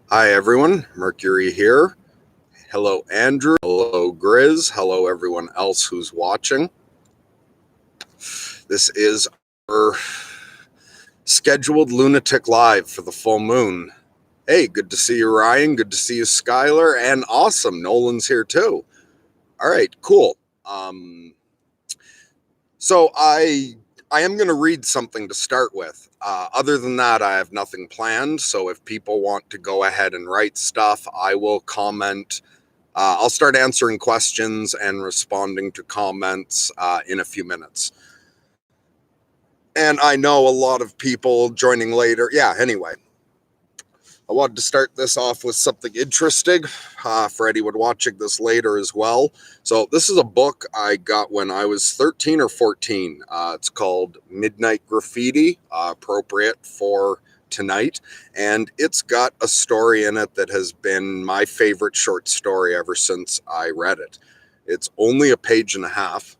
Hi, everyone. Mercury here. Hello, Andrew. Hello, Grizz. Hello, everyone else who's watching. This is our scheduled Lunatic Live for the full moon. Hey, good to see you, Ryan. Good to see you, Skylar. And awesome, Nolan's here too. All right, cool. So I am going to read something to start with. Other than that, I have nothing planned. So if people want to go ahead and write stuff, I will comment. I'll start answering questions and responding to comments in a few minutes. And I know a lot of people joining later. Yeah, anyway, I wanted to start this off with something interesting for anyone watching this later as well. So this is a book I got when I was 13 or 14. It's called Midnight Graffiti, appropriate for tonight, and it's got a story in it that has been my favorite short story ever since I read it. It's only a page and a half,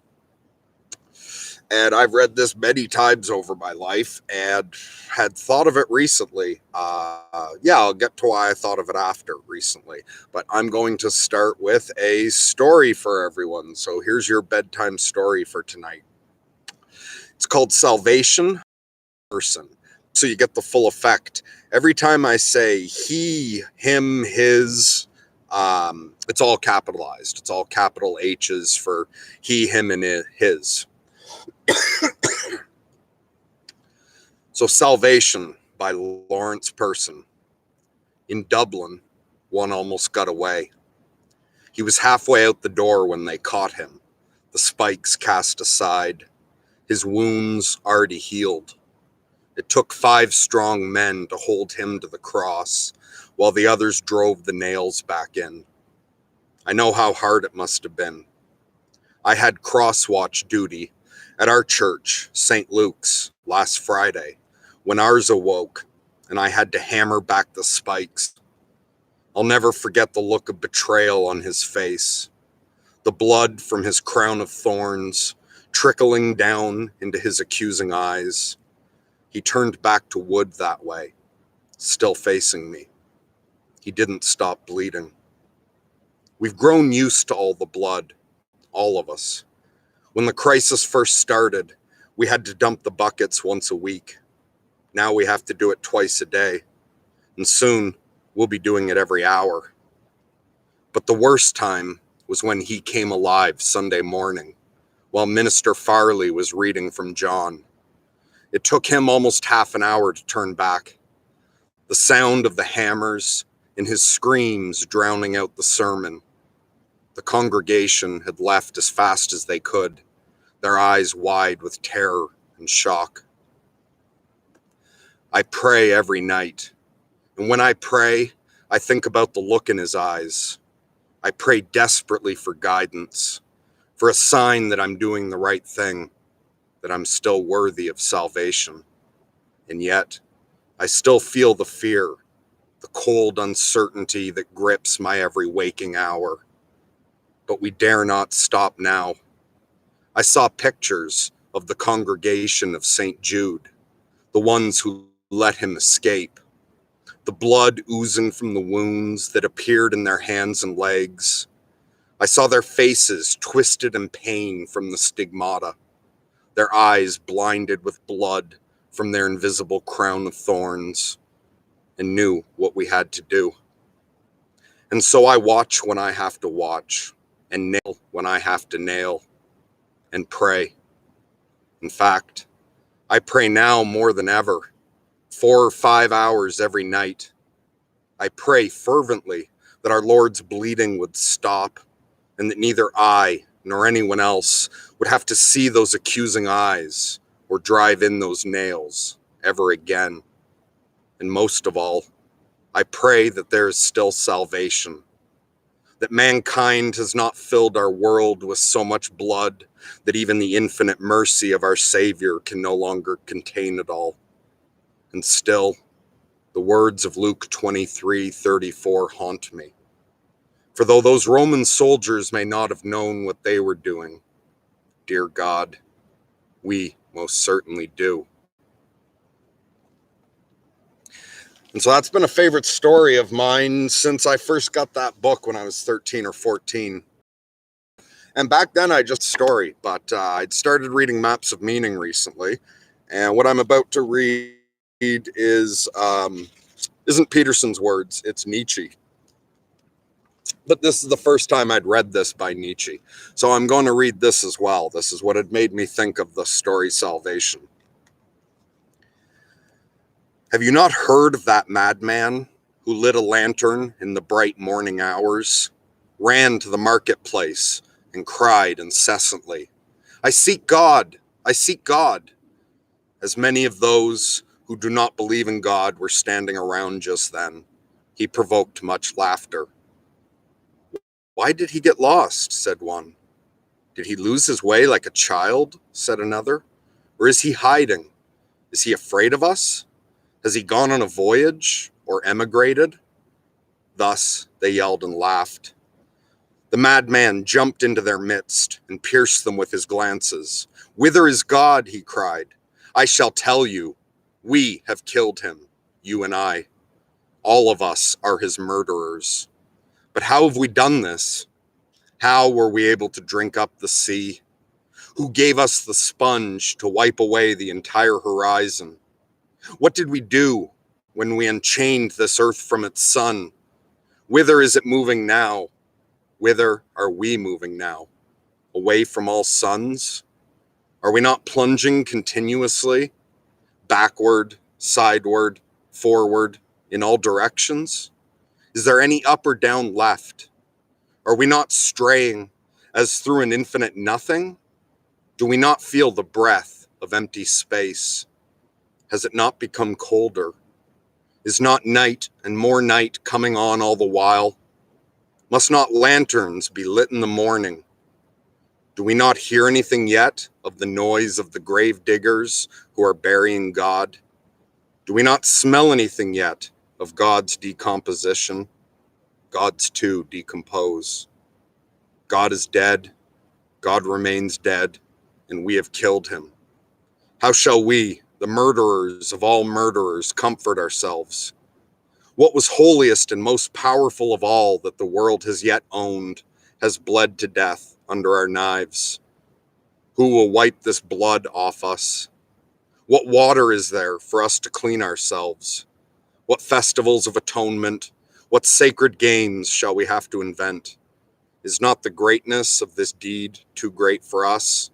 and I've read this many times over my life and had thought of it recently. I'll get to why I thought of it after recently, but I'm going to start with a story for everyone. So here's your bedtime story for tonight. It's called Salvation Person. So you get the full effect. Every time I say he, him, his, it's all capitalized. It's all capital H's for he, him, and his. So Salvation by Lawrence Person. In Dublin, one almost got away. He was halfway out the door when they caught him, the spikes cast aside, his wounds already healed. It took 5 strong men to hold him to the cross, while the others drove the nails back in. I know how hard it must have been. I had cross-watch duty at our church, St. Luke's, last Friday, when ours awoke, and I had to hammer back the spikes. I'll never forget the look of betrayal on his face, the blood from his crown of thorns trickling down into his accusing eyes. He turned back to wood that way, still facing me. He didn't stop bleeding. We've grown used to all the blood, all of us. When the crisis first started, we had to dump the buckets once a week. Now we have to do it twice a day, and soon we'll be doing it every hour. But the worst time was when he came alive Sunday morning, while Minister Farley was reading from John. It took him almost half an hour to turn back. The sound of the hammers and his screams drowning out the sermon. The congregation had left as fast as they could, their eyes wide with terror and shock. I pray every night, and when I pray, I think about the look in his eyes. I pray desperately for guidance, for a sign that I'm doing the right thing, that I'm still worthy of salvation. And yet, I still feel the fear, the cold uncertainty that grips my every waking hour. But we dare not stop now. I saw pictures of the congregation of St. Jude, the ones who let him escape, the blood oozing from the wounds that appeared in their hands and legs. I saw their faces twisted in pain from the stigmata, their eyes blinded with blood from their invisible crown of thorns, and knew what we had to do. And so I watch when I have to watch, and nail when I have to nail, and pray. In fact, I pray now more than ever, 4 or 5 hours every night. I pray fervently that our Lord's bleeding would stop, and that neither I nor anyone else would have to see those accusing eyes or drive in those nails ever again. And most of all, I pray that there is still salvation, that mankind has not filled our world with so much blood that even the infinite mercy of our Savior can no longer contain it all. And still, the words of Luke 23:34 haunt me. For though those Roman soldiers may not have known what they were doing, dear God, we most certainly do. And so that's been a favorite story of mine since I first got that book when I was 13 or 14. And back then I just story, but I'd started reading Maps of Meaning recently. And what I'm about to read is isn't Peterson's words, it's Nietzsche. But this is the first time I'd read this by Nietzsche. So I'm going to read this as well. This is what had made me think of the story Salvation. Have you not heard of that madman who lit a lantern in the bright morning hours, ran to the marketplace, and cried incessantly, I seek God, I seek God. As many of those who do not believe in God were standing around just then, he provoked much laughter. Why did he get lost? Said one. Did he lose his way like a child? Said another. Or is he hiding? Is he afraid of us? Has he gone on a voyage or emigrated? Thus they yelled and laughed. The madman jumped into their midst and pierced them with his glances. Whither is God? He cried. I shall tell you. We have killed him, you and I. All of us are his murderers. But how have we done this? How were we able to drink up the sea? Who gave us the sponge to wipe away the entire horizon? What did we do when we unchained this earth from its sun? Whither is it moving now? Whither are we moving now? Away from all suns? Are we not plunging continuously? Backward, sideward, forward, in all directions? Is there any up or down left? Are we not straying as through an infinite nothing? Do we not feel the breath of empty space? Has it not become colder? Is not night and more night coming on all the while? Must not lanterns be lit in the morning? Do we not hear anything yet of the noise of the grave diggers who are burying God? Do we not smell anything yet of God's decomposition? God's too decompose. God is dead, God remains dead, and we have killed him. How shall we, the murderers of all murderers, comfort ourselves? What was holiest and most powerful of all that the world has yet owned has bled to death under our knives. Who will wipe this blood off us? What water is there for us to clean ourselves? What festivals of atonement, what sacred games shall we have to invent? Is not the greatness of this deed too great for us?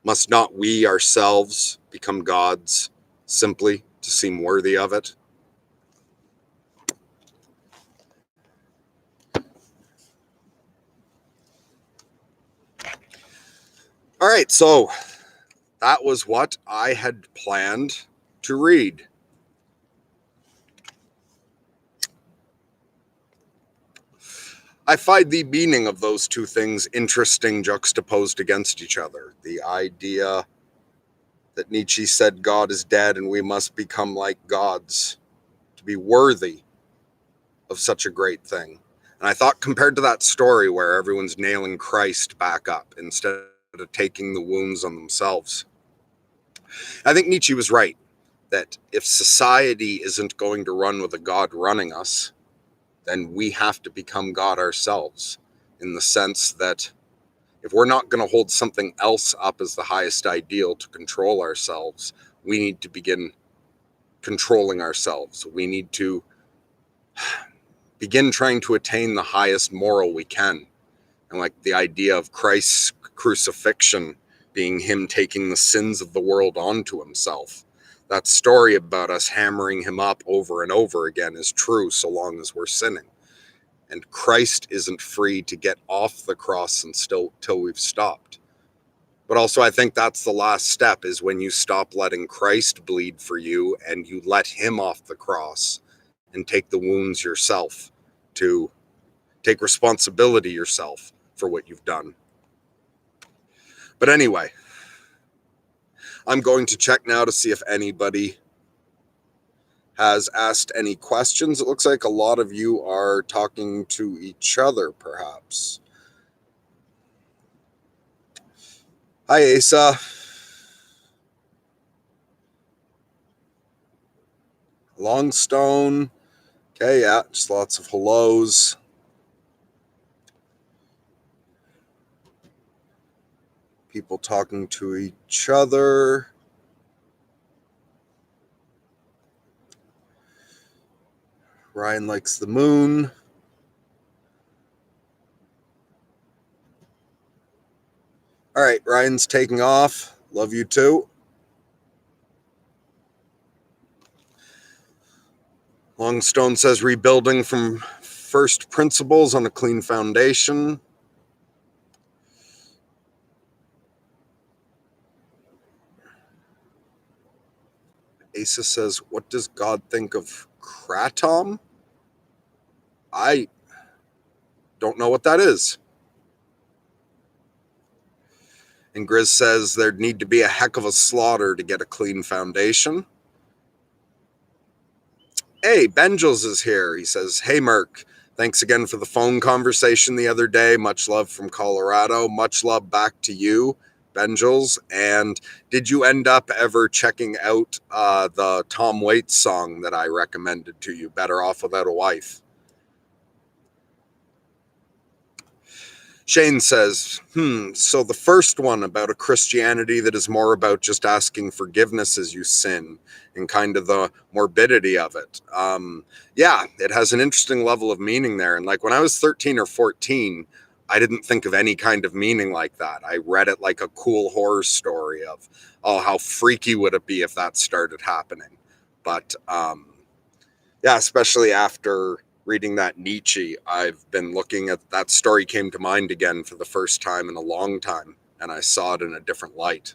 Must not we ourselves become gods simply to seem worthy of it? All right, so that was what I had planned to read. I find the meaning of those two things interesting juxtaposed against each other. The idea that Nietzsche said God is dead and we must become like gods to be worthy of such a great thing. And I thought, compared to that story where everyone's nailing Christ back up instead of taking the wounds on themselves, I think Nietzsche was right that if society isn't going to run with a God running us, then we have to become God ourselves, in the sense that if we're not going to hold something else up as the highest ideal to control ourselves, we need to begin controlling ourselves. We need to begin trying to attain the highest moral we can. And like the idea of Christ's crucifixion being him taking the sins of the world onto himself. That story about us hammering him up over and over again is true so long as we're sinning. And Christ isn't free to get off the cross till we've stopped. But also I think that's the last step, is when you stop letting Christ bleed for you and you let him off the cross and take the wounds yourself, to take responsibility yourself for what you've done. But anyway, I'm going to check now to see if anybody has asked any questions. It looks like a lot of you are talking to each other, perhaps. Hi, Asa. Longstone. Okay, yeah, just lots of hellos. People talking to each other. Ryan likes the moon. All right, Ryan's taking off. Love you too. Longstone says rebuilding from first principles on a clean foundation. Asa says, what does God think of kratom? I don't know what that is. And Grizz says there'd need to be a heck of a slaughter to get a clean foundation. Hey, Benjels is here. He says, hey, Merc, thanks again for the phone conversation the other day. Much love from Colorado. Much love back to you, Benjels. And did you end up ever checking out the Tom Waits song that I recommended to you, Better Off Without a Wife? Shane says, so the first one about a Christianity that is more about just asking forgiveness as you sin and kind of the morbidity of it. Yeah, it has an interesting level of meaning there. And like when I was 13 or 14, I didn't think of any kind of meaning like that. I read it like a cool horror story of, oh, how freaky would it be if that started happening? But yeah, especially after reading that Nietzsche, I've been looking at that story came to mind again for the first time in a long time, and I saw it in a different light.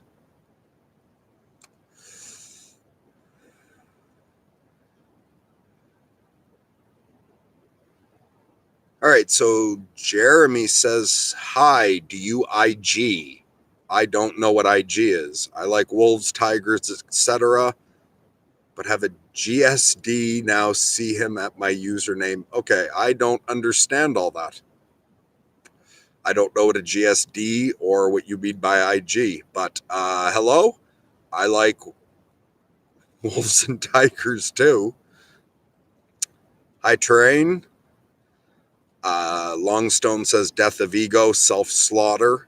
All right, so Jeremy says, hi, do you IG? I don't know what IG is. I like wolves, tigers, etc., but have a GSD now see him at my username. Okay, I don't understand all that. I don't know what a GSD or what you mean by IG, but hello? I like wolves and tigers too. High terrain. Longstone says death of ego, self-slaughter.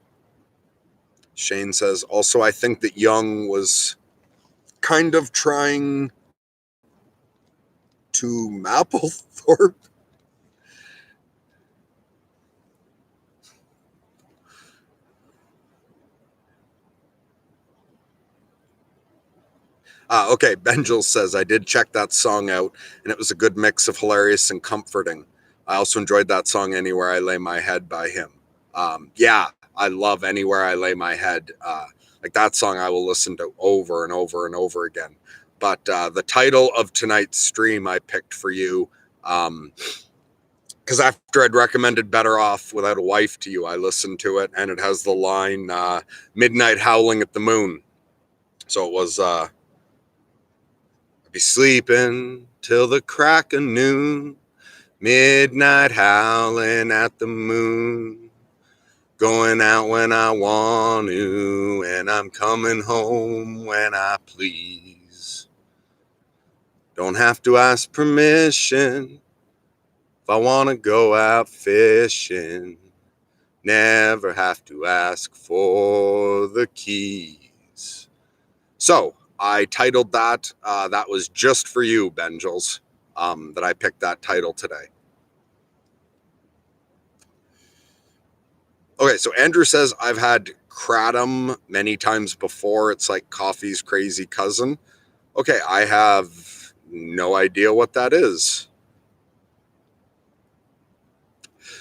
Shane says, also, I think that Jung was kind of trying to Mapplethorpe. Okay, Benjel says, I did check that song out, and it was a good mix of hilarious and comforting. I also enjoyed that song, Anywhere I Lay My Head by him. Yeah, I love Anywhere I Lay My Head. Like that song I will listen to over and over and over again. But the title of tonight's stream I picked for you, because after I'd recommended Better Off Without a Wife to you, I listened to it, and it has the line, Midnight Howling at the Moon. So it was... be sleeping till the crack of noon, midnight howling at the moon, going out when I want to, and I'm coming home when I please. Don't have to ask permission if I want to go out fishing. Never have to ask for the keys. So, I titled that. That was just for you, Benjels, that I picked that title today. Okay, so Andrew says, I've had kratom many times before. It's like coffee's crazy cousin. Okay, I have no idea what that is.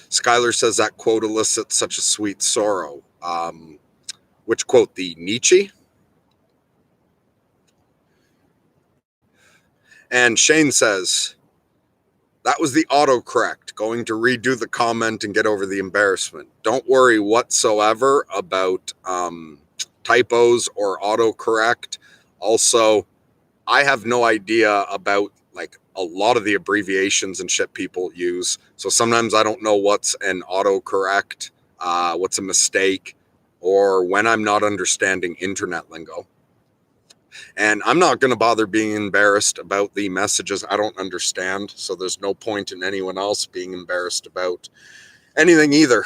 Skylar says that quote elicits such a sweet sorrow. Which quote, the Nietzsche? And Shane says, that was the autocorrect, going to redo the comment and get over the embarrassment. Don't worry whatsoever about typos or autocorrect. Also, I have no idea about like a lot of the abbreviations and shit people use. So sometimes I don't know what's an autocorrect, what's a mistake, or when I'm not understanding internet lingo. And I'm not going to bother being embarrassed about the messages I don't understand. So there's no point in anyone else being embarrassed about anything either.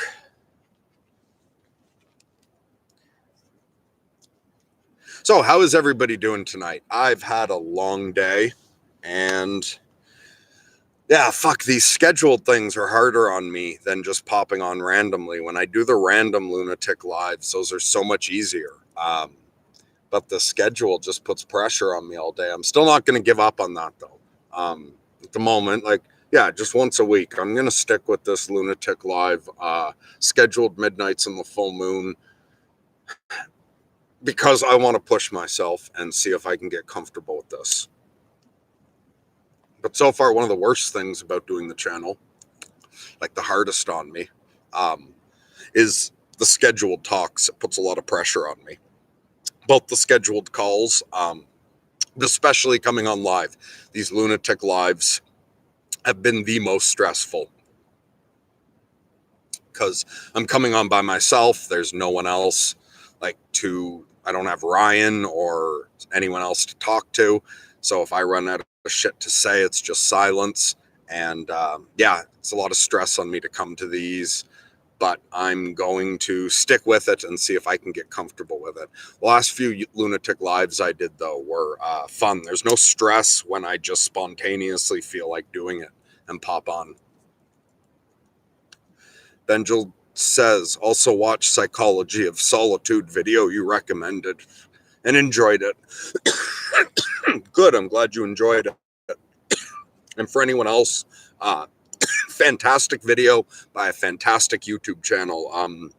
So how is everybody doing tonight? I've had a long day, and yeah, fuck, these scheduled things are harder on me than just popping on randomly. When I do the random Lunatic lives, those are so much easier. But the schedule just puts pressure on me all day. I'm still not going to give up on that, though. At the moment, like, yeah, just once a week. I'm going to stick with this Lunatic live, scheduled midnights in the full moon, because I want to push myself and see if I can get comfortable with this. But so far, one of the worst things about doing the channel, like the hardest on me, is the scheduled talks. It puts a lot of pressure on me. Both the scheduled calls, especially coming on live. These Lunatic lives have been the most stressful because I'm coming on by myself. There's no one else I don't have Ryan or anyone else to talk to. So if I run out of shit to say, it's just silence. And yeah, it's a lot of stress on me to come to these, but I'm going to stick with it and see if I can get comfortable with it. The last few Lunatic lives I did, though, were fun. There's no stress when I just spontaneously feel like doing it and pop on. Benjel says, also watch Psychology of Solitude video you recommended and enjoyed it. Good, I'm glad you enjoyed it. And for anyone else, fantastic video by a fantastic YouTube channel,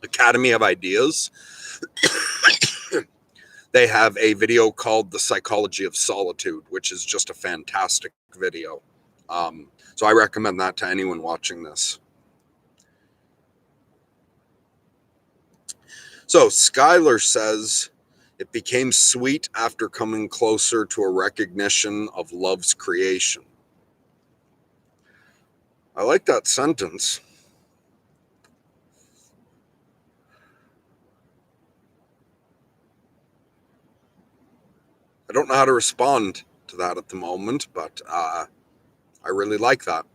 Academy of Ideas. They have a video called The Psychology of Solitude, which is just a fantastic video. So I recommend that to anyone watching this. So Skylar says, it became sweet after coming closer to a recognition of love's creation. I like that sentence. I don't know how to respond to that at the moment, but I really like that.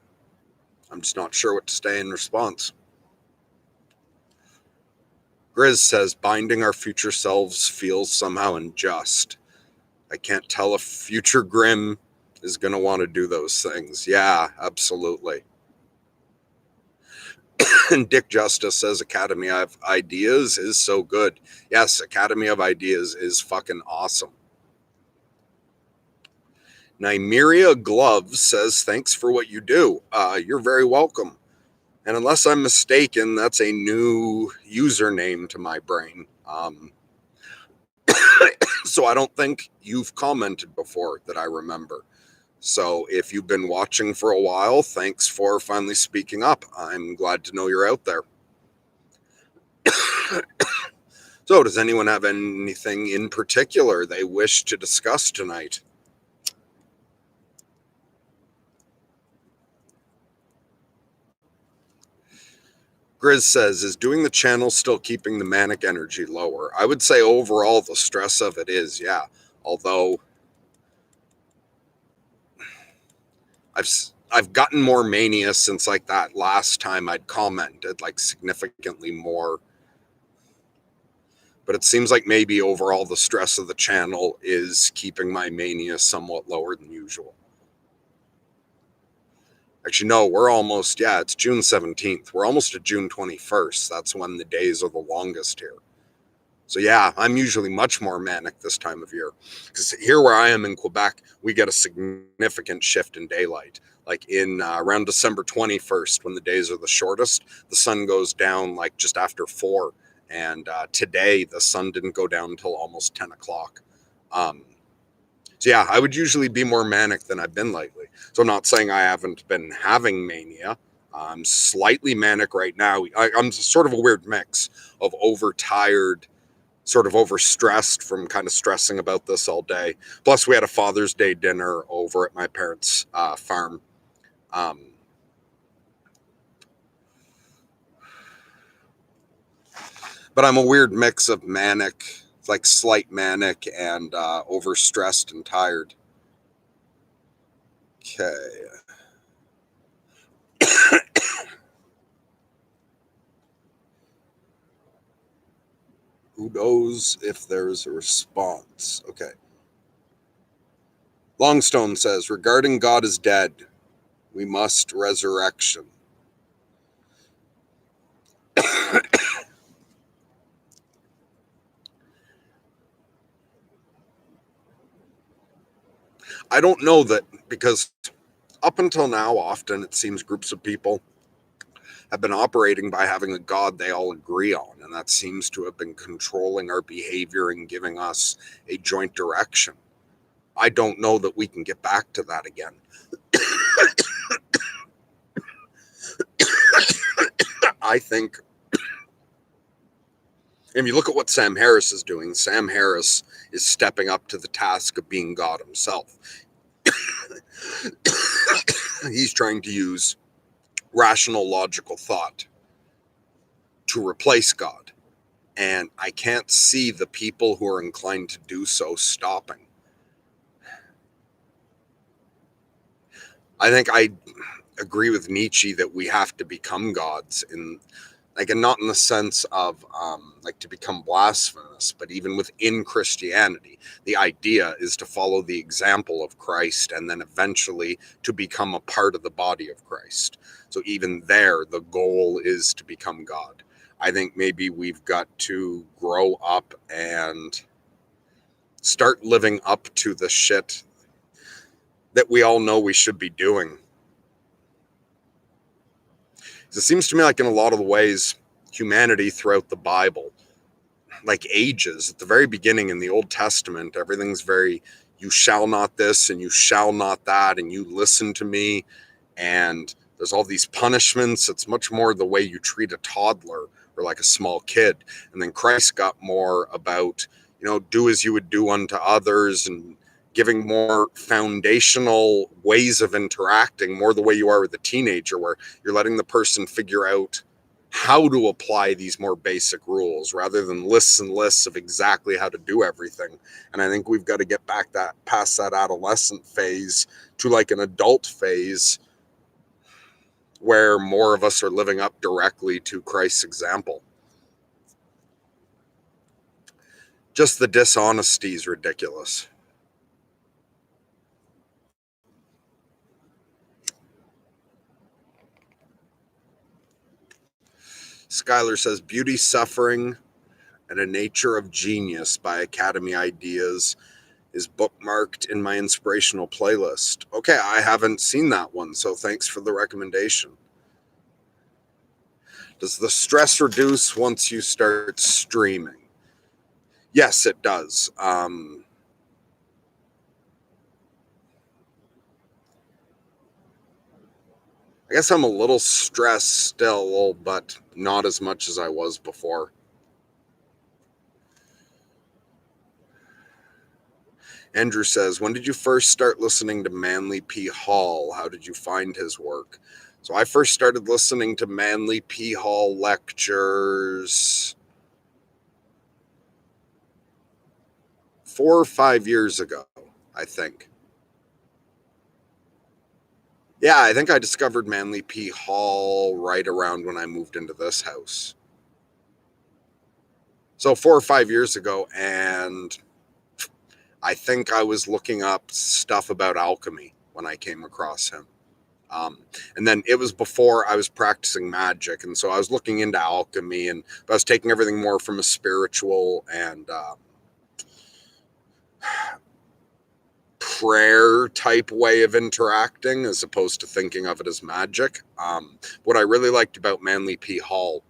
I'm just not sure what to say in response. Grizz says, binding our future selves feels somehow unjust. I can't tell if future Grim is going to want to do those things. Yeah, absolutely. And Dick Justice says, Academy of Ideas is so good. Yes, Academy of Ideas is fucking awesome. Nymeria Gloves says, thanks for what you do. You're very welcome. And unless I'm mistaken, that's a new username to my brain. So I don't think you've commented before that I remember. So if you've been watching for a while, thanks for finally speaking up. I'm glad to know you're out there. So does anyone have anything in particular they wish to discuss tonight? Grizz says, is doing the channel still keeping the manic energy lower? I would say overall the stress of it is, yeah. Although I've gotten more mania since like that last time I'd commented, like significantly more. But it seems like maybe overall the stress of the channel is keeping my mania somewhat lower than usual. Actually, no, we're almost, yeah, it's June 17th. We're almost at June 21st. That's when the days are the longest here. So yeah, I'm usually much more manic this time of year. Because here where I am in Quebec, we get a significant shift in daylight. Like in around December 21st, when the days are the shortest, the sun goes down like just after 4. And today, the sun didn't go down until almost 10 o'clock. So yeah, I would usually be more manic than I've been lately. So I'm not saying I haven't been having mania. I'm slightly manic right now. I'm sort of a weird mix of overtired, sort of overstressed from kind of stressing about this all day. Plus, we had a Father's Day dinner over at my parents' farm. But I'm a weird mix of manic It's like slight manic and overstressed and tired. Okay. Who knows if there's a response? Okay. Longstone says, regarding God is dead, we must resurrection. I don't know that, because up until now, often it seems groups of people have been operating by having a God they all agree on, and that seems to have been controlling our behavior and giving us a joint direction. I don't know that we can get back to that again. I think if you look at what Sam Harris is doing, Sam Harris is stepping up to the task of being God himself. He's trying to use rational, logical thought to replace God. And I can't see the people who are inclined to do so stopping. I think I agree with Nietzsche that we have to become gods, in like, and not in the sense of like to become blasphemous, but even within Christianity, the idea is to follow the example of Christ and then eventually to become a part of the body of Christ. So even there, the goal is to become God. I think maybe we've got to grow up and start living up to the shit that we all know we should be doing. It seems to me like in a lot of the ways, humanity throughout the Bible, like ages, at the very beginning in the Old Testament, everything's very, you shall not this and you shall not that, and you listen to me, and there's all these punishments. It's much more the way you treat a toddler or like a small kid. And then Christ got more about, do as you would do unto others, and giving more foundational ways of interacting, more the way you are with a teenager, where you're letting the person figure out how to apply these more basic rules rather than lists and lists of exactly how to do everything. And I think we've got to get back past that adolescent phase to like an adult phase where more of us are living up directly to Christ's example. Just the dishonesty is ridiculous. Skylar says, Beauty, Suffering, and a Nature of Genius by Academy Ideas is bookmarked in my inspirational playlist. Okay, I haven't seen that one, so thanks for the recommendation. Does the stress reduce once you start streaming? Yes, it does. I guess I'm a little stressed still, but not as much as I was before. Andrew says, when did you first start listening to Manly P. Hall? How did you find his work? So I first started listening to Manly P. Hall lectures 4 or 5 years ago, I think. Yeah, I think I discovered Manly P. Hall right around when I moved into this house. So 4 or 5 years ago, and I think I was looking up stuff about alchemy when I came across him. And then it was before I was practicing magic, and so I was looking into alchemy, and I was taking everything more from a spiritual and prayer type way of interacting, as opposed to thinking of it as magic. What I really liked about Manly P. Hall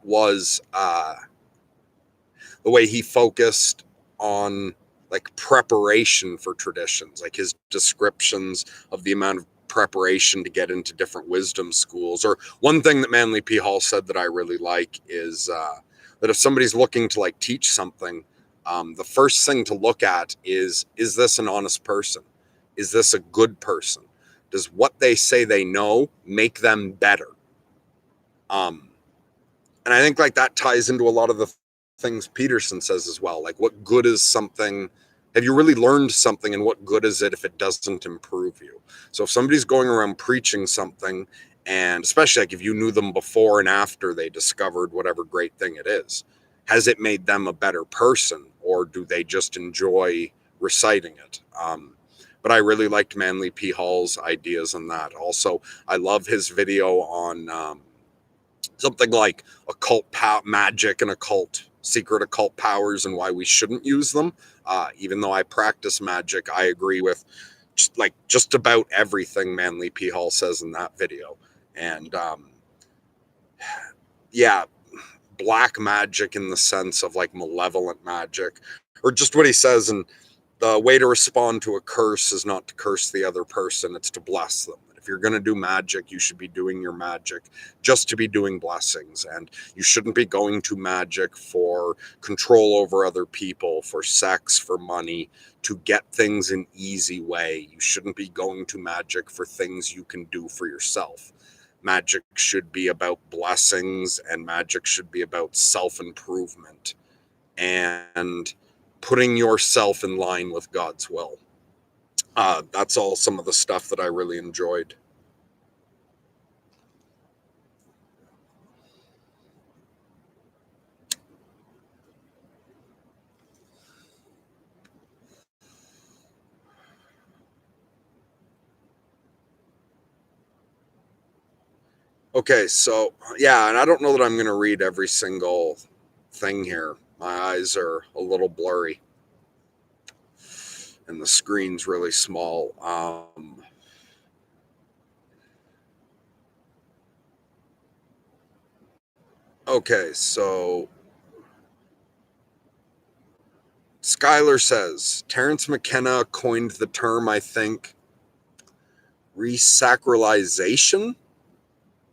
was the way he focused on like preparation for traditions, like his descriptions of the amount of preparation to get into different wisdom schools. Or one thing that Manly P. Hall said that I really like is that if somebody's looking to like teach something, the first thing to look at is this an honest person? Is this a good person? Does what they say they know make them better? And I think like that ties into a lot of the things Peterson says as well. Like, what good is something? Have you really learned something, and what good is it if it doesn't improve you? So if somebody's going around preaching something, and especially like if you knew them before and after they discovered whatever great thing it is, has it made them a better person, or do they just enjoy reciting it? But I really liked Manly P. Hall's ideas on that. Also, I love his video on something like occult magic and secret occult powers and why we shouldn't use them. Even though I practice magic, I agree with just about everything Manly P. Hall says in that video. And yeah, black magic in the sense of like malevolent magic, or just what he says. And the way to respond to a curse is not to curse the other person, it's to bless them. If you're going to do magic, you should be doing your magic just to be doing blessings. And you shouldn't be going to magic for control over other people, for sex, for money, to get things an easy way. You shouldn't be going to magic for things you can do for yourself. Magic should be about blessings, and magic should be about self-improvement and putting yourself in line with God's will. That's all some of the stuff that I really enjoyed. Okay, so yeah, and I don't know that I'm going to read every single thing here. My eyes are a little blurry, and the screen's really small. Okay, so Skylar says Terence McKenna coined the term, I think, resacralization.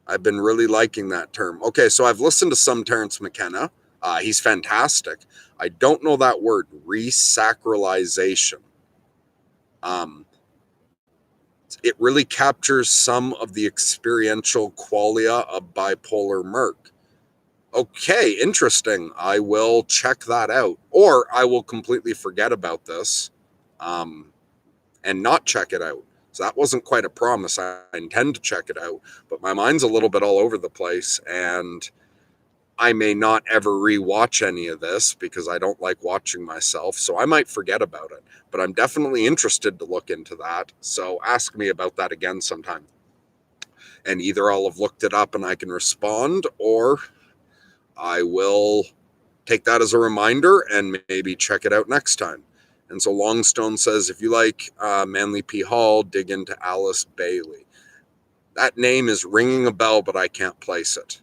I've been really liking that term. Okay, so I've listened to some Terence McKenna. He's fantastic. I don't know that word, resacralization. It really captures some of the experiential qualia of bipolar Merc. Okay, interesting. I will check that out. Or I will completely forget about this and not check it out. So that wasn't quite a promise. I intend to check it out, but my mind's a little bit all over the place, and I may not ever rewatch any of this because I don't like watching myself, so I might forget about it. But I'm definitely interested to look into that, so ask me about that again sometime. And either I'll have looked it up and I can respond, or I will take that as a reminder and maybe check it out next time. And so Longstone says, if you like Manly P. Hall, dig into Alice Bailey. That name is ringing a bell, but I can't place it.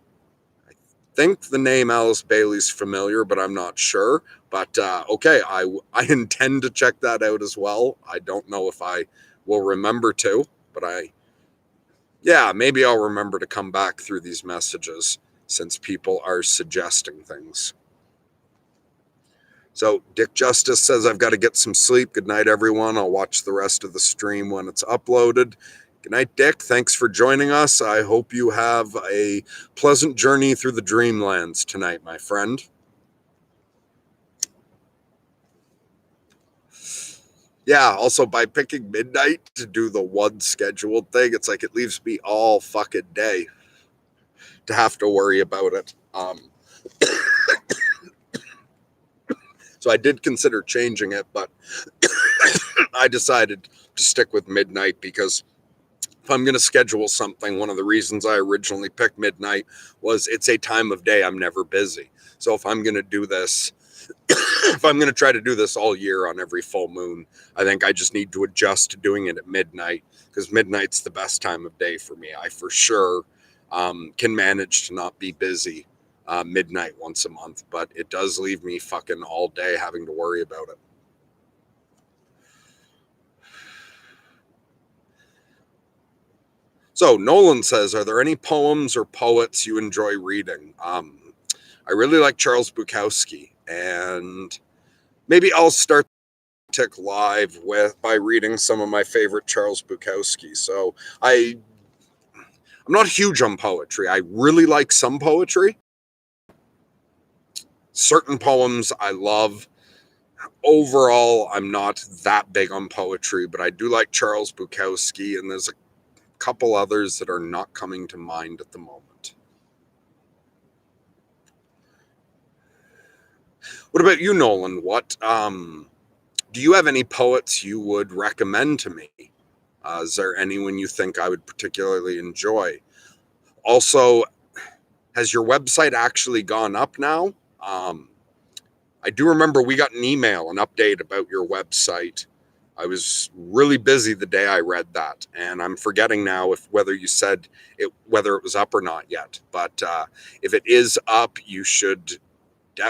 I think the name Alice Bailey's familiar, but I'm not sure. But okay, I intend to check that out as well. I don't know if I will remember to, but maybe I'll remember to come back through these messages since people are suggesting things. So Dick Justice says, I've got to get some sleep. Good night, everyone. I'll watch the rest of the stream when it's uploaded. Good night, Dick. Thanks for joining us. I hope you have a pleasant journey through the dreamlands tonight, my friend. Yeah, also by picking midnight to do the one scheduled thing, it's like it leaves me all fucking day to have to worry about it. So I did consider changing it, but I decided to stick with midnight because if I'm going to schedule something, one of the reasons I originally picked midnight was it's a time of day I'm never busy. So if I'm going to do this, if I'm going to try to do this all year on every full moon, I think I just need to adjust to doing it at midnight, because midnight's the best time of day for me. I for sure can manage to not be busy midnight once a month, but it does leave me fucking all day having to worry about it. So Nolan says, are there any poems or poets you enjoy reading? I really like Charles Bukowski, and maybe I'll start Tick live by reading some of my favorite Charles Bukowski. So I'm not huge on poetry. I really like some poetry. Certain poems I love. Overall, I'm not that big on poetry, but I do like Charles Bukowski, and there's a couple others that are not coming to mind at the moment. What about you, Nolan? What do you have any poets you would recommend to me? Is there anyone you think I would particularly enjoy? Also, has your website actually gone up now? I do remember we got an email, an update about your website. I was really busy the day I read that, and I'm forgetting now whether you said whether it was up or not yet. But if it is up, you should,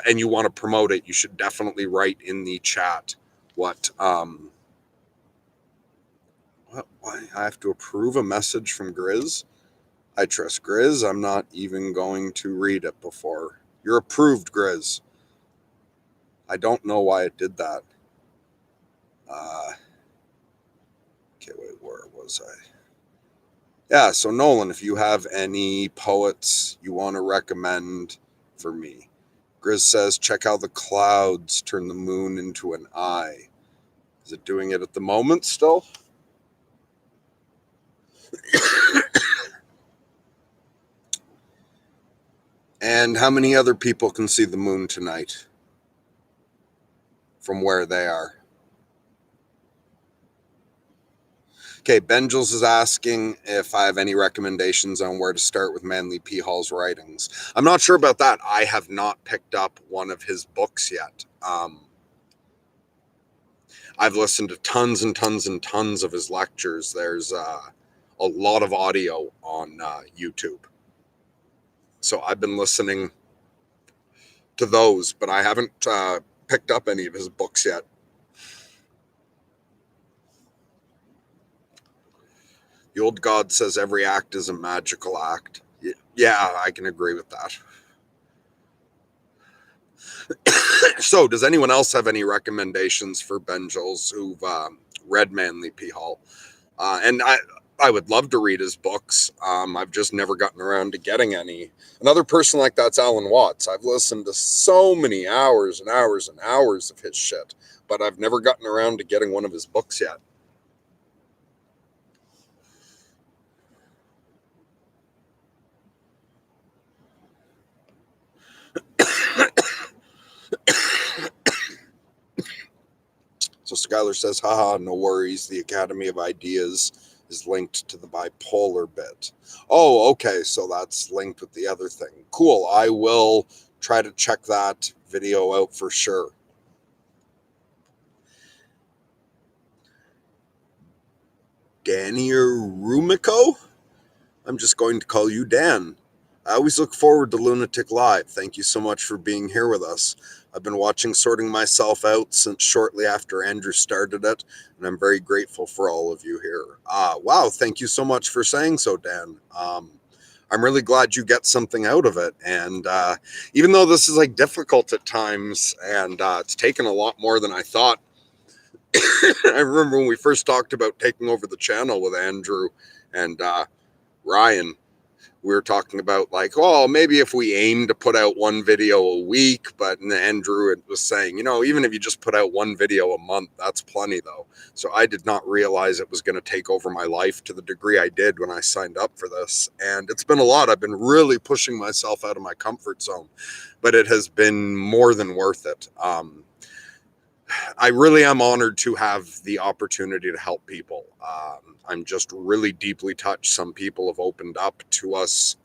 and you want to promote it, you should definitely write in the chat what why I have to approve a message from Grizz. I trust Grizz. I'm not even going to read it before. You're approved, Grizz. I don't know why it did that. Okay, wait, where was I? Yeah, so Nolan, if you have any poets you want to recommend for me. Grizz says, check how the clouds turn the moon into an eye. Is it doing it at the moment still? And how many other people can see the moon tonight from where they are? Okay, Benjels is asking if I have any recommendations on where to start with Manly P. Hall's writings. I'm not sure about that. I have not picked up one of his books yet. I've listened to tons and tons and tons of his lectures. There's a lot of audio on YouTube. So I've been listening to those, but I haven't picked up any of his books yet. The old god says every act is a magical act. Yeah, I can agree with that. So does anyone else have any recommendations for Benjels who've read Manly P. Hall? And I would love to read his books. I've just never gotten around to getting any. Another person like that's Alan Watts. I've listened to so many hours and hours and hours of his shit, but I've never gotten around to getting one of his books yet. So Skylar says, haha, no worries. The Academy of Ideas is linked to the bipolar bit. Oh, okay. So that's linked with the other thing. Cool. I will try to check that video out for sure. Danny Rumiko? I'm just going to call you Dan. I always look forward to Lunatic Live. Thank you so much for being here with us. I've been watching Sorting Myself Out since shortly after Andrew started it, and I'm very grateful for all of you here. Wow, thank you so much for saying so, Dan. I'm really glad you get something out of it. And even though this is like difficult at times, and it's taken a lot more than I thought. I remember when we first talked about taking over the channel with Andrew and Ryan, we were talking about like, oh, maybe if we aim to put out one video a week, but Andrew was saying, even if you just put out one video a month, that's plenty though. So I did not realize it was going to take over my life to the degree I did when I signed up for this. And it's been a lot. I've been really pushing myself out of my comfort zone, but it has been more than worth it. I really am honored to have the opportunity to help people. I'm just really deeply touched. Some people have opened up to us.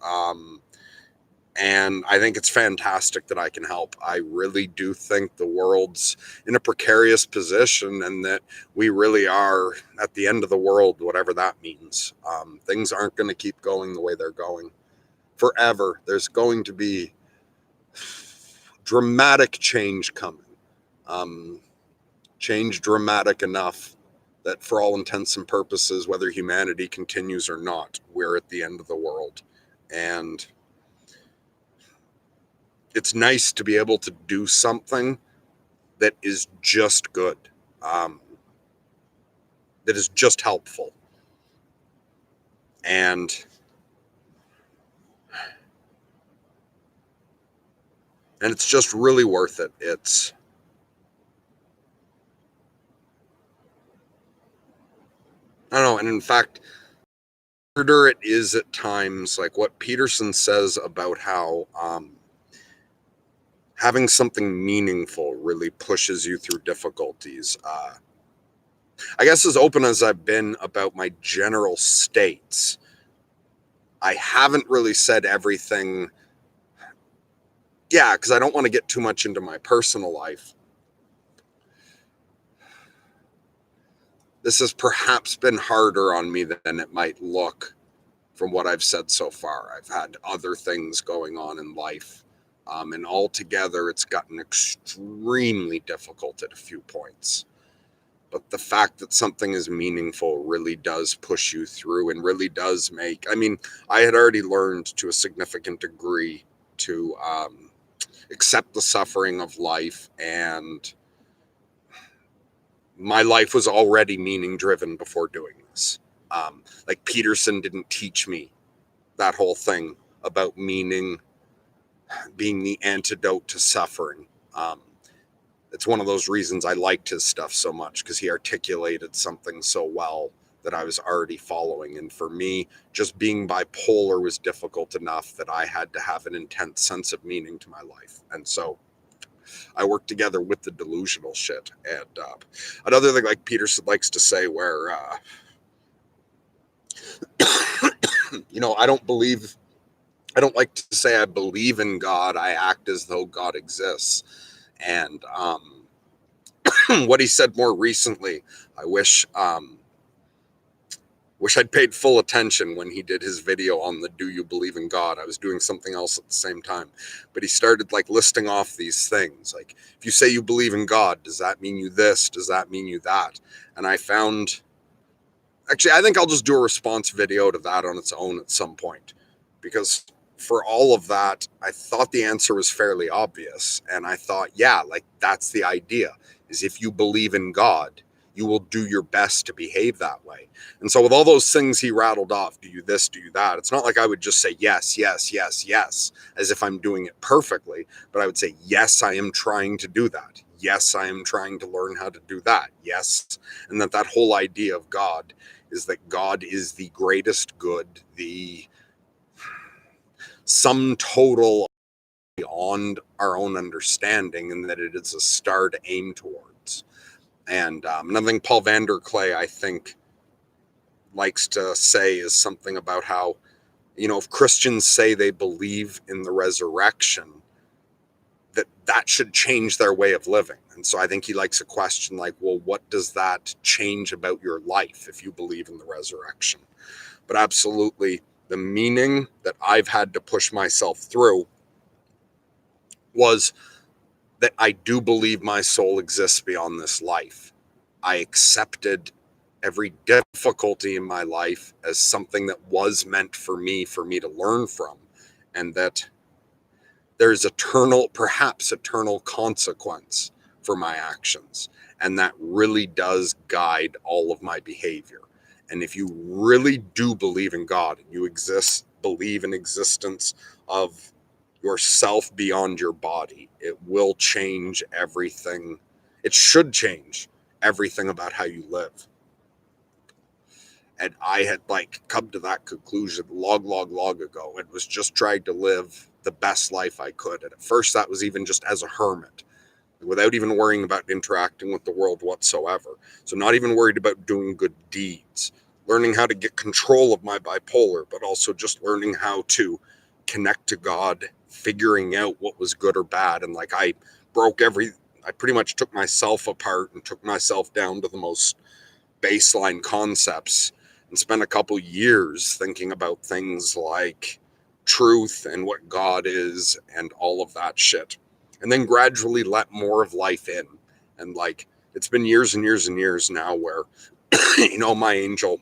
And I think it's fantastic that I can help. I really do think the world's in a precarious position and that we really are at the end of the world, whatever that means. Things aren't going to keep going the way they're going forever. There's going to be dramatic change coming. Change dramatic enough that for all intents and purposes, whether humanity continues or not, we're at the end of the world. And it's nice to be able to do something that is just good, that is just helpful. And And it's just really worth it. I don't know. And in fact, harder it is at times, like what Peterson says about how having something meaningful really pushes you through difficulties. I guess as open as I've been about my general states, I haven't really said everything. Yeah, because I don't want to get too much into my personal life. This has perhaps been harder on me than it might look from what I've said so far. I've had other things going on in life, and altogether it's gotten extremely difficult at a few points. But the fact that something is meaningful really does push you through and really does make, I mean, I had already learned to a significant degree to accept the suffering of life, and my life was already meaning driven before doing this. Like Peterson didn't teach me that whole thing about meaning being the antidote to suffering. It's one of those reasons I liked his stuff so much, because he articulated something so well that I was already following. And for me, just being bipolar was difficult enough that I had to have an intense sense of meaning to my life. And so I worked together with the delusional shit. And another thing, like Peterson likes to say, where, I don't like to say I believe in God. I act as though God exists. And what he said more recently, I wish I'd paid full attention when he did his video on the "Do you believe in God?" I was doing something else at the same time, but he started like listing off these things. Like, if you say you believe in God, does that mean you this? Does that mean you that? And I found, actually, I think I'll just do a response video to that on its own at some point, because for all of that, I thought the answer was fairly obvious. And I thought, yeah, like that's the idea, is if you believe in God, you will do your best to behave that way. And so with all those things he rattled off, do you this, do you that, it's not like I would just say yes, yes, yes, yes, as if I'm doing it perfectly, but I would say, yes, I am trying to do that. Yes, I am trying to learn how to do that. Yes. And that whole idea of God is that God is the greatest good, the sum total beyond our own understanding, and that it is a star to aim towards. And another thing Paul Vanderklay, I think, likes to say is something about how, if Christians say they believe in the resurrection, that should change their way of living. And so I think he likes a question like, well, what does that change about your life if you believe in the resurrection? But absolutely, the meaning that I've had to push myself through was that I do believe my soul exists beyond this life. I accepted every difficulty in my life as something that was meant for me to learn from, and that there's perhaps eternal consequence for my actions. And that really does guide all of my behavior. And if you really do believe in God, and you believe in existence of yourself beyond your body, it will change everything. It should change everything about how you live. And I had come to that conclusion long ago, and was just trying to live the best life I could. And at first that was even just as a hermit, without even worrying about interacting with the world whatsoever. So not even worried about doing good deeds, learning how to get control of my bipolar, but also just learning how to connect to God, figuring out what was good or bad. And I pretty much took myself apart and took myself down to the most baseline concepts, and spent a couple years thinking about things like truth and what God is and all of that shit. And then gradually let more of life in. And it's been years and years and years now where, my angel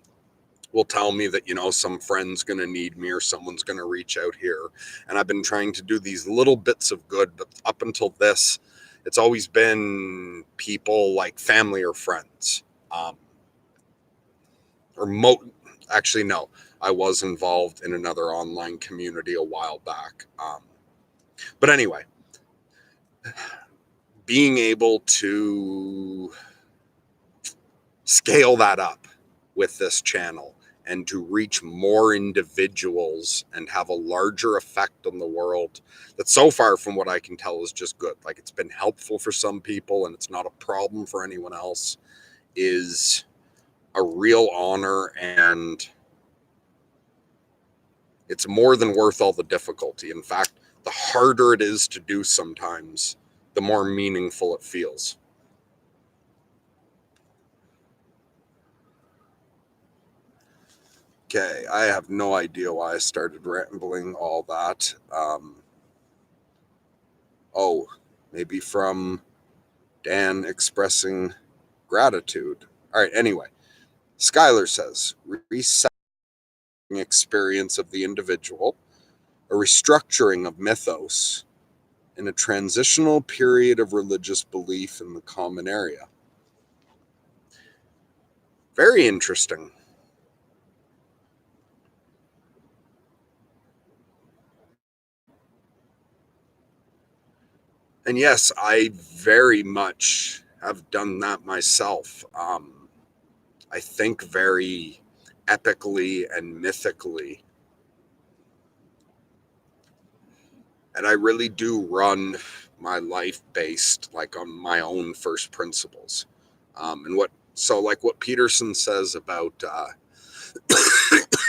will tell me that, some friend's going to need me or someone's going to reach out here. And I've been trying to do these little bits of good, but up until this, it's always been people like family or friends. Actually, no, I was involved in another online community a while back. But anyway, being able to scale that up with this channel and to reach more individuals and have a larger effect on the world, that so far from what I can tell is just good. Like, it's been helpful for some people and it's not a problem for anyone else, is a real honor, and it's more than worth all the difficulty. In fact, the harder it is to do sometimes, the more meaningful it feels. Okay, I have no idea why I started rambling all that. Oh, maybe from Dan expressing gratitude. All right, anyway, Skylar says, resetting experience of the individual, a restructuring of mythos, in a transitional period of religious belief in the common area. Very interesting. And yes, I very much have done that myself. I think very epically and mythically. And I really do run my life based like on my own first principles. And what Peterson says about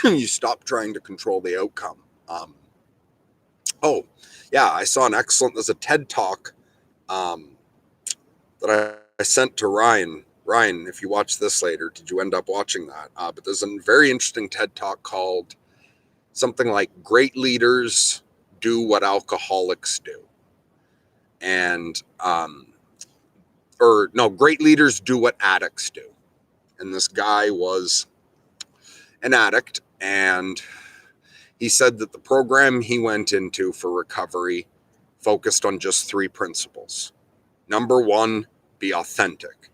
you stop trying to control the outcome. Oh, yeah, I saw there's a TED Talk that I sent to Ryan. Ryan, if you watch this later, did you end up watching that? But there's a very interesting TED Talk called something like Great Leaders Do What Alcoholics Do. And, Great Leaders Do What Addicts Do. And this guy was an addict, and he said that the program he went into for recovery focused on just 3 principles. Number 1, be authentic,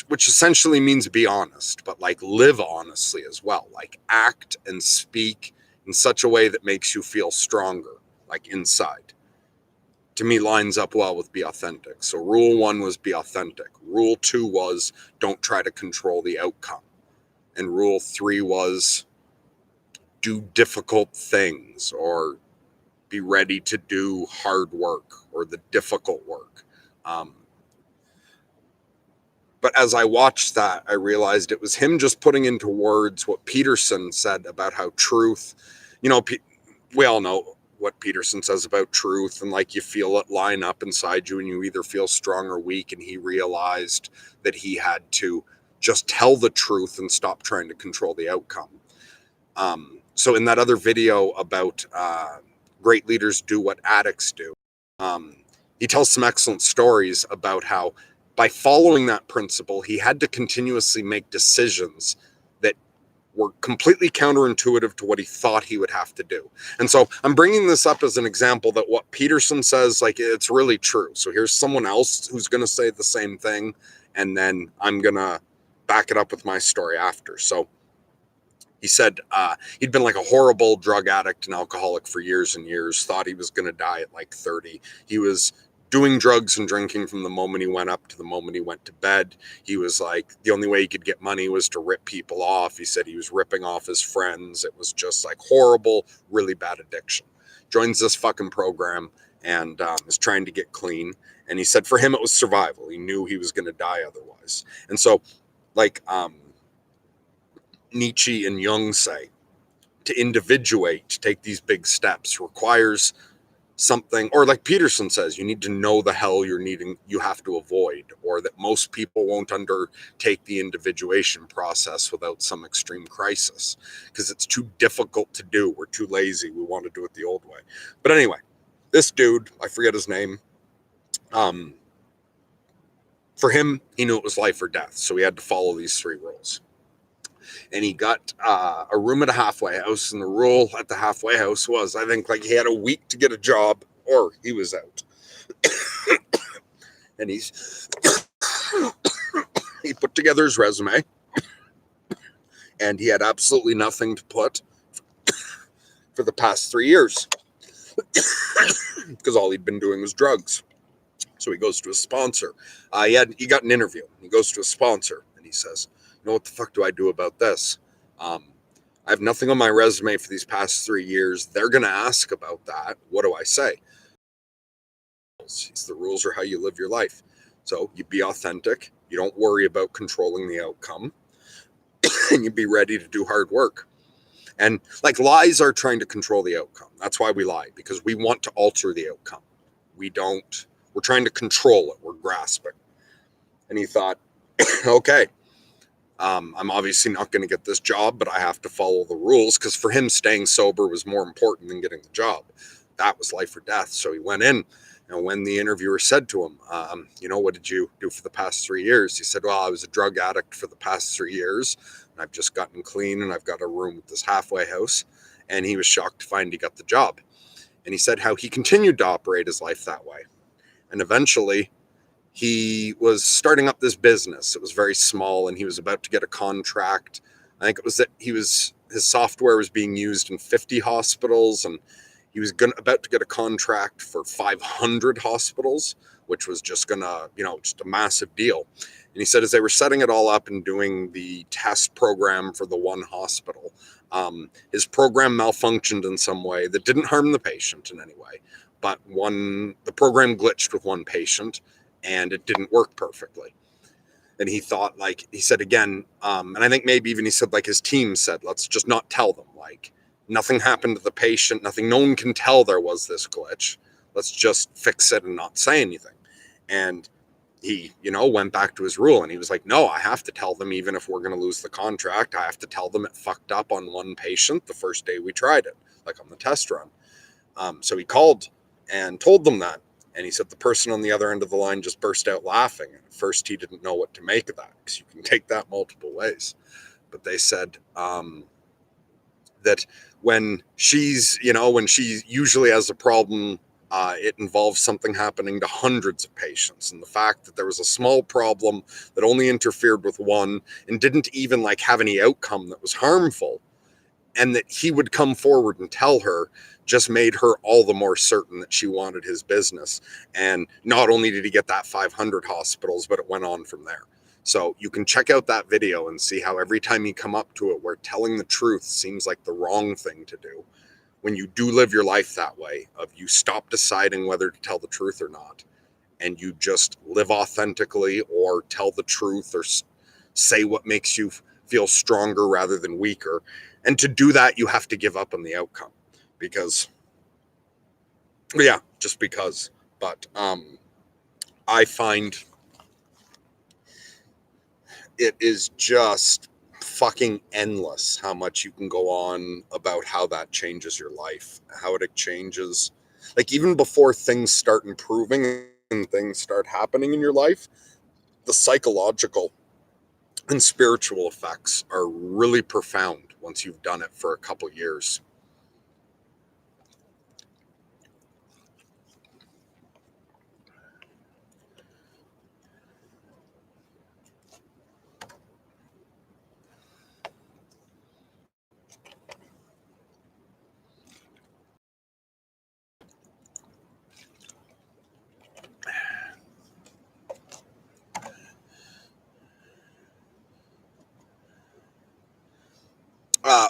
which essentially means be honest, but like live honestly as well. Like act and speak in such a way that makes you feel stronger, like inside. To me, lines up well with be authentic. So rule 1 was be authentic. Rule 2 was don't try to control the outcome. And rule 3 was do difficult things, or be ready to do hard work or the difficult work. But as I watched that, I realized it was him just putting into words what Peterson said about how truth, we all know what Peterson says about truth, and like you feel it line up inside you and you either feel strong or weak. And he realized that he had to just tell the truth and stop trying to control the outcome. So in that other video about great leaders do what addicts do, he tells some excellent stories about how by following that principle, he had to continuously make decisions that were completely counterintuitive to what he thought he would have to do. And so I'm bringing this up as an example that what Peterson says, like, it's really true. So here's someone else who's going to say the same thing, and then I'm going to back it up with my story after. So he said he'd been like a horrible drug addict and alcoholic for years and years, thought he was going to die at like 30. He was doing drugs and drinking from the moment he went up to the moment he went to bed. He was like, the only way he could get money was to rip people off. He said he was ripping off his friends. It was just like horrible, really bad addiction. Joins this fucking program and is trying to get clean. And he said for him, it was survival. He knew he was going to die otherwise. And so like Nietzsche and Jung say, to individuate, to take these big steps requires something, or like Peterson says, you need to know the hell you have to avoid, or that most people won't undertake the individuation process without some extreme crisis because it's too difficult to do. We're too lazy. We want to do it the old way. But anyway, this dude, I forget his name. For him, he knew it was life or death. So he had to follow these 3 rules. And he got a room at a halfway house. And the rule at the halfway house was, I think, like he had a week to get a job or he was out. And he put together his resume. And he had absolutely nothing to put for the past 3 years. Because all he'd been doing was drugs. So he goes to his sponsor. He got an interview. He goes to his sponsor and he says, "You know, what the fuck do I do about this? I have nothing on my resume for these past 3 years. They're going to ask about that. What do I say?" The rules are how you live your life. So you be authentic. You don't worry about controlling the outcome. And you be ready to do hard work. And like, lies are trying to control the outcome. That's why we lie, because we want to alter the outcome. We're trying to control it. We're grasping. And he thought, okay, I'm obviously not going to get this job, but I have to follow the rules, because for him, staying sober was more important than getting the job. That was life or death. So he went in, and when the interviewer said to him, you know, what did you do for the past 3 years? He said, well, I was a drug addict for the past 3 years, and I've just gotten clean, and I've got a room at this halfway house. And he was shocked to find he got the job. And he said how he continued to operate his life that way. And eventually, he was starting up this business. It was very small, and he was about to get a contract. I think it was that his software was being used in 50 hospitals, and he was about to get a contract for 500 hospitals, which was just gonna, just a massive deal. And he said as they were setting it all up and doing the test program for the one hospital, his program malfunctioned in some way that didn't harm the patient in any way, but the program glitched with one patient, and it didn't work perfectly. And he thought, he said again, and I think maybe even he said, his team said, let's just not tell them, nothing happened to the patient, no one can tell there was this glitch. Let's just fix it and not say anything. And he, went back to his rule, and he was like, no, I have to tell them, even if we're going to lose the contract, I have to tell them it fucked up on one patient the first day we tried it, on the test run. So he called and told them that. And he said the person on the other end of the line just burst out laughing. At first, he didn't know what to make of that, because you can take that multiple ways. But they said that when she usually has a problem, it involves something happening to hundreds of patients. And the fact that there was a small problem that only interfered with one and didn't even have any outcome that was harmful, and that he would come forward and tell her, just made her all the more certain that she wanted his business. And not only did he get that 500 hospitals, but it went on from there. So you can check out that video and see how every time you come up to it where telling the truth seems like the wrong thing to do, when you do live your life that way, of you stop deciding whether to tell the truth or not, and you just live authentically, or tell the truth, or say what makes you feel stronger rather than weaker. And to do that, you have to give up on the outcome. Because, just because. But I find it is just fucking endless how much you can go on about how that changes your life, how it changes, even before things start improving and things start happening in your life, the psychological and spiritual effects are really profound once you've done it for a couple years.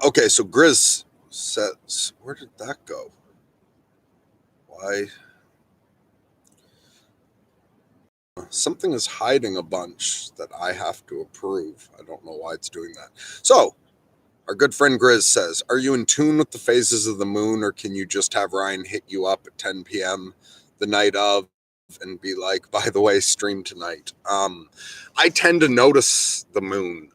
Okay, so Grizz says, where did that go? Why? Something is hiding a bunch that I have to approve. I don't know why it's doing that. So, our good friend Grizz says, are you in tune with the phases of the moon, or can you just have Ryan hit you up at 10 p.m. the night of and be like, by the way, stream tonight? I tend to notice the moon.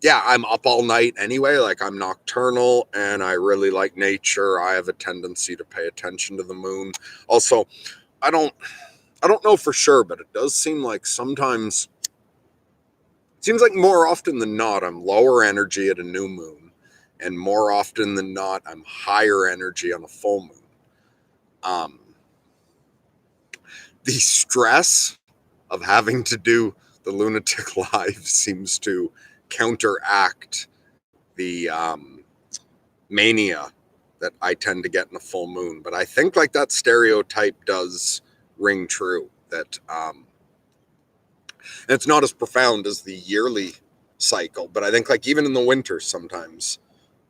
I'm up all night anyway. I'm nocturnal, and I really like nature. I have a tendency to pay attention to the moon. Also, I don't know for sure, but it does seem like sometimes, it seems like more often than not, I'm lower energy at a new moon, and more often than not, I'm higher energy on a full moon. The stress of having to do the Lunatic Live seems to counteract the mania that I tend to get in a full moon. But I think like that stereotype does ring true, that and it's not as profound as the yearly cycle, but I think like even in the winter sometimes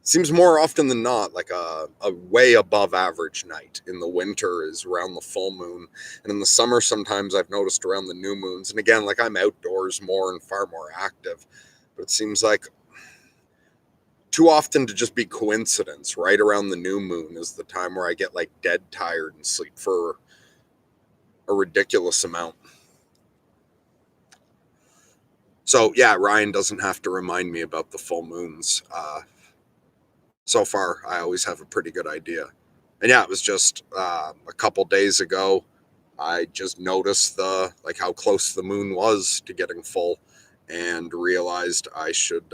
seems more often than not like a way above average night in the winter is around the full moon. And in the summer sometimes I've noticed around the new moons. And again, like I'm outdoors more and far more active, but it seems like too often to just be coincidence. Right around the new moon is the time where I get like dead tired and sleep for a ridiculous amount. So yeah, Ryan doesn't have to remind me about the full moons. So far, I always have a pretty good idea. And yeah, it was just a couple days ago. I just noticed the like how close the moon was to getting full, and realized I should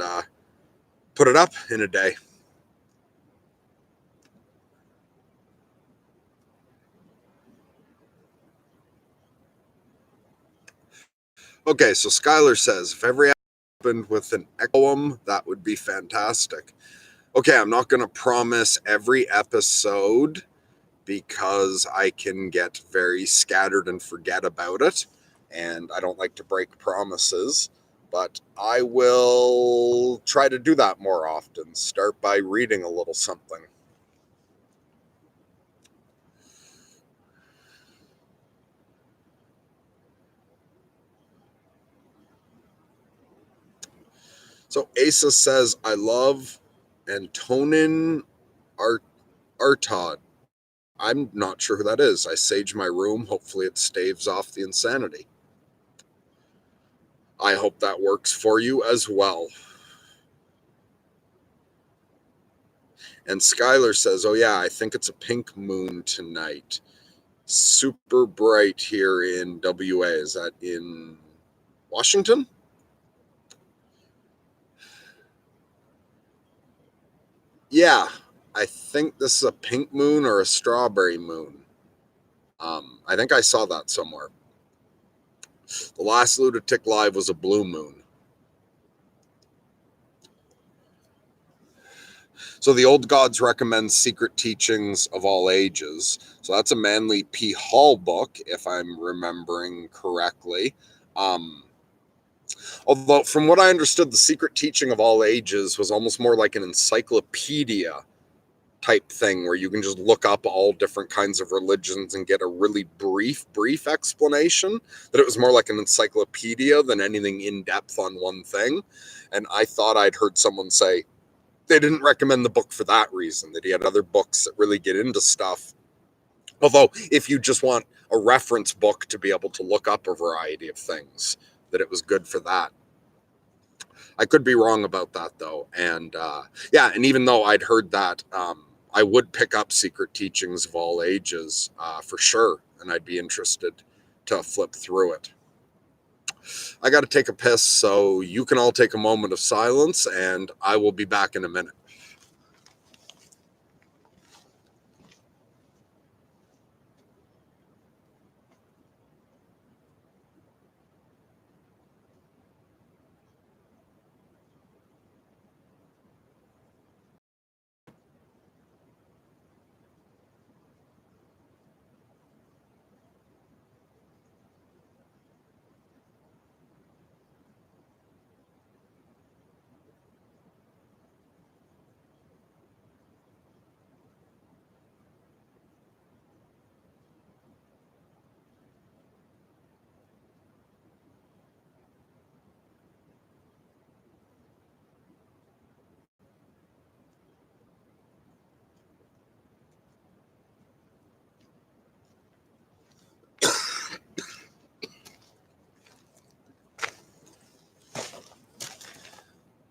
put it up in a day. Okay, so Skylar says if every happened with an poem, that would be fantastic. Okay, I'm not going to promise every episode because I can get very scattered and forget about it. And I don't like to break promises, but I will try to do that more often. Start by reading a little something. So Asa says, I love Antonin Art- Artaud. I'm not sure who that is. I sage my room. Hopefully it staves off the insanity. I hope that works for you as well. And Skylar says, oh yeah, I think it's a pink moon tonight. Super bright here in WA. Is that in Washington? Yeah, I think this is a pink moon or a strawberry moon. I think I saw that somewhere. The last Lunatic Live was a blue moon. So the Old Gods recommends Secret Teachings of All Ages. So that's a Manly P. Hall book, if I'm remembering correctly. Although, from what I understood, the Secret Teaching of All Ages was almost more like an encyclopedia type thing where you can just look up all different kinds of religions and get a really brief explanation. That it was more like an encyclopedia than anything in depth on one thing. And I thought I'd heard someone say they didn't recommend the book for that reason, that he had other books that really get into stuff. Although, if you just want a reference book to be able to look up a variety of things, that it was good for that. I could be wrong about that though. And yeah, and even though I'd heard that, I would pick up Secret Teachings of All Ages for sure, and I'd be interested to flip through it. I got to take a piss, so you can all take a moment of silence, and I will be back in a minute.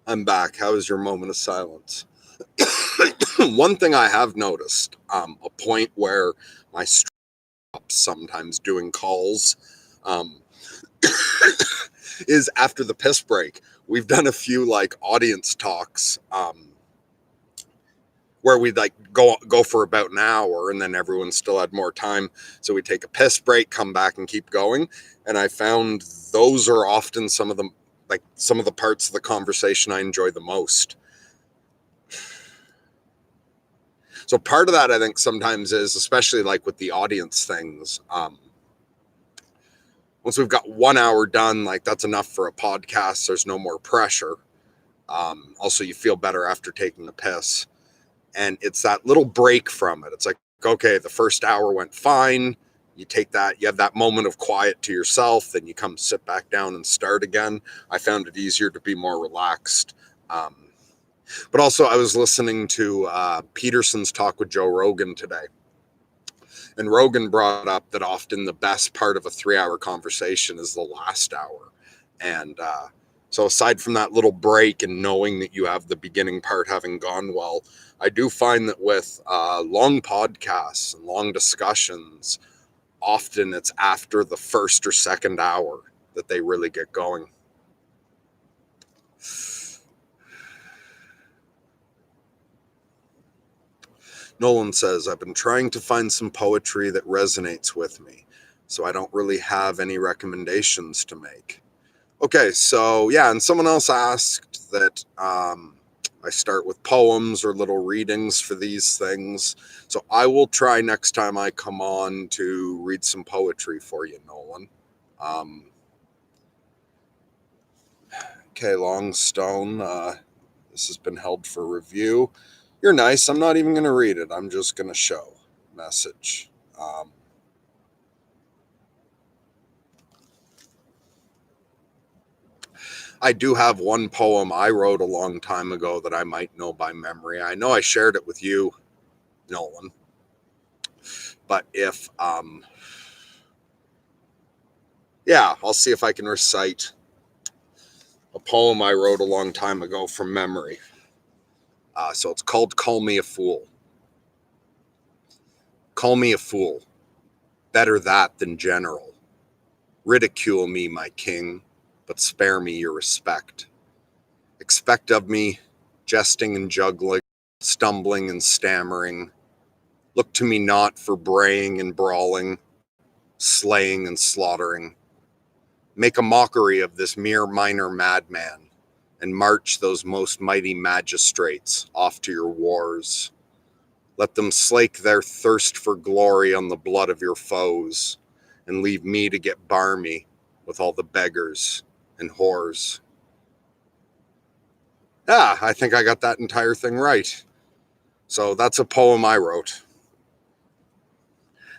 I'm back. How was your moment of silence? One thing I have noticed, a point where my stops sometimes doing calls, um, is after the piss break. We've done a few like audience talks, where we'd like go for about an hour, and then everyone still had more time, so we take a piss break, come back, and keep going. And I found those are often some of the parts of the conversation I enjoy the most. So part of that, I think, sometimes is, especially like with the audience things, once we've got 1 hour done, like that's enough for a podcast. There's no more pressure. Also, you feel better after taking the piss. And it's that little break from it. It's like, okay, the first hour went fine. You take that, you have that moment of quiet to yourself, then you come sit back down and start again. I found it easier to be more relaxed. But also, I was listening to Peterson's talk with Joe Rogan today. And Rogan brought up that often the best part of a 3-hour conversation is the last hour. And so aside from that little break and knowing that you have the beginning part having gone well, I do find that with long podcasts and long discussions, often it's after the first or second hour that they really get going. Nolan says, I've been trying to find some poetry that resonates with me, so I don't really have any recommendations to make. Okay, so yeah, and someone else asked that I start with poems or little readings for these things. So I will try next time I come on to read some poetry for you, Nolan. Okay, Longstone, this has been held for review. You're nice. I'm not even going to read it. I'm just going to show message. I do have one poem I wrote a long time ago that I might know by memory. I know I shared it with you, Nolan. But if, yeah, I'll see if I can recite a poem I wrote a long time ago from memory. So it's called Call Me a Fool. Call me a fool. Better that than general. Ridicule me, my king, but spare me your respect. Expect of me jesting and juggling, stumbling and stammering. Look to me not for braying and brawling, slaying and slaughtering. Make a mockery of this mere minor madman, and march those most mighty magistrates off to your wars. Let them slake their thirst for glory on the blood of your foes, and leave me to get barmy with all the beggars and whores. Yeah, I think I got that entire thing right. So that's a poem I wrote.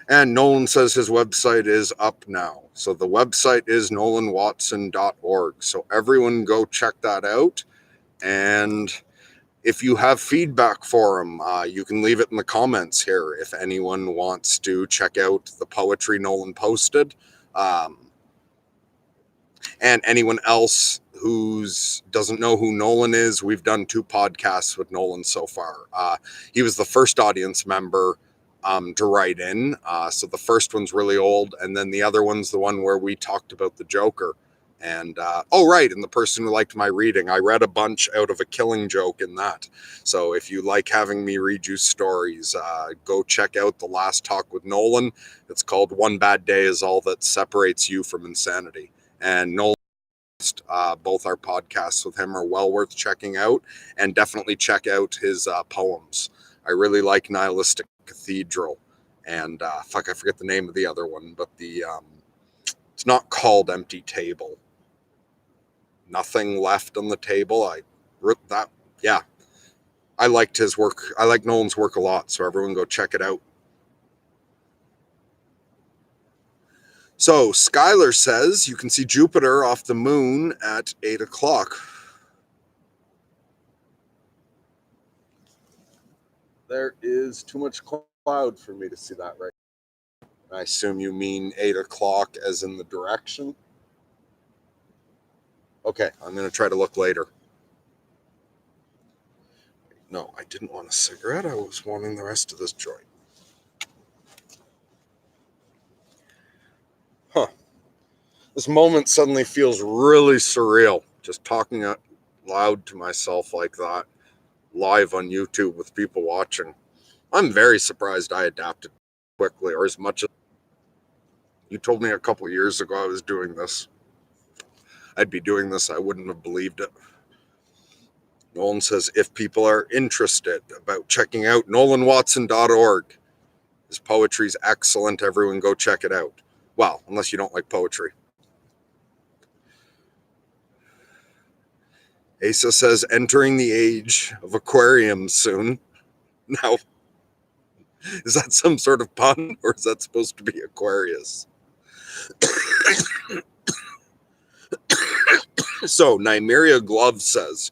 And Nolan says his website is up now. So the website is nolanwatson.org. So everyone go check that out. And if you have feedback for him, you can leave it in the comments here if anyone wants to check out the poetry Nolan posted. And anyone else who doesn't know who Nolan is, we've done 2 podcasts with Nolan so far. He was the first audience member to write in. So the first one's really old, and then the other one's the one where we talked about the Joker. And and the person who liked my reading, I read a bunch out of a Killing Joke in that. So if you like having me read you stories, go check out the last talk with Nolan. It's called One Bad Day Is All That Separates You from Insanity. And Nolan, both our podcasts with him are well worth checking out, and definitely check out his poems. I really like Nihilistic Cathedral, and I forget the name of the other one, but it's not called Empty Table. Nothing Left on the Table. I wrote that. Yeah, I liked his work. I like Nolan's work a lot, so everyone go check it out. So Skylar says you can see Jupiter off the moon at 8 o'clock. There is too much cloud for me to see that right now. I assume you mean 8 o'clock as in the direction. Okay, I'm going to try to look later. No, I didn't want a cigarette. I was wanting the rest of this joint. Huh. This moment suddenly feels really surreal, just talking out loud to myself like that, live on YouTube with people watching. I'm very surprised I adapted quickly, or as much as you told me a couple years ago I was doing this. I'd be doing this, I wouldn't have believed it. Nolan says, if people are interested about checking out nolanwatson.org. His poetry's excellent. Everyone go check it out. Well, unless you don't like poetry. Asa says, entering the age of aquariums soon. Now, is that some sort of pun, or is that supposed to be Aquarius? So, Nymeria Glove says,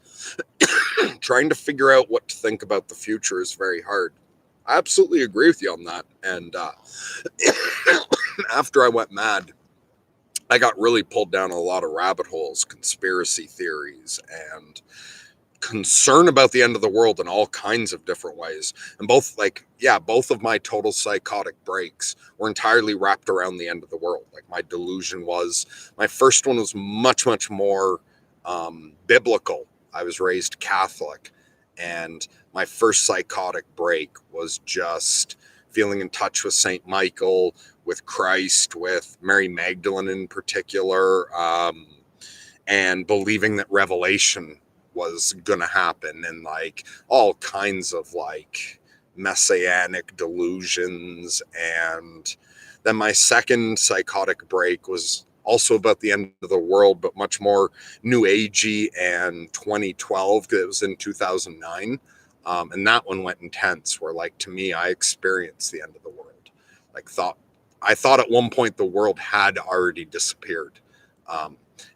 trying to figure out what to think about the future is very hard. I absolutely agree with you on that. And after I went mad, I got really pulled down a lot of rabbit holes, conspiracy theories, and concern about the end of the world in all kinds of different ways. And both of my total psychotic breaks were entirely wrapped around the end of the world. Like my delusion was, my first one was much, much more biblical. I was raised Catholic, and my first psychotic break was just feeling in touch with Saint Michael, with Christ, with Mary Magdalene in particular, and believing that revelation was gonna happen, and like all kinds of like messianic delusions. And then my second psychotic break was also about the end of the world, but much more new agey and 2012, because it was in 2009. And that one went intense, where like to me, I experienced the end of the world. I thought at one point the world had already disappeared.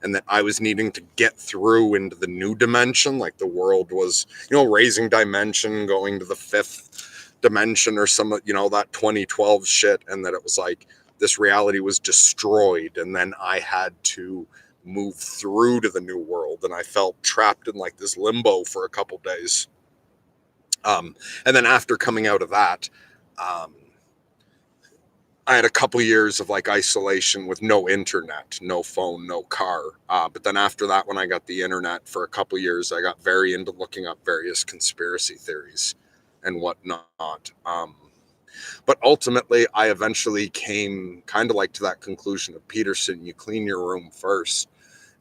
And that I was needing to get through into the new dimension. Like the world was, raising dimension, going to the fifth dimension or some, that 2012 shit. And that it was like this reality was destroyed. And then I had to move through to the new world. And I felt trapped in like this limbo for a couple days. And then after coming out of that, I had a couple years of like isolation with no internet, no phone, no car. But then after that, when I got the internet for a couple years, I got very into looking up various conspiracy theories and whatnot. But ultimately, I eventually came kind of like to that conclusion of Peterson, you clean your room first.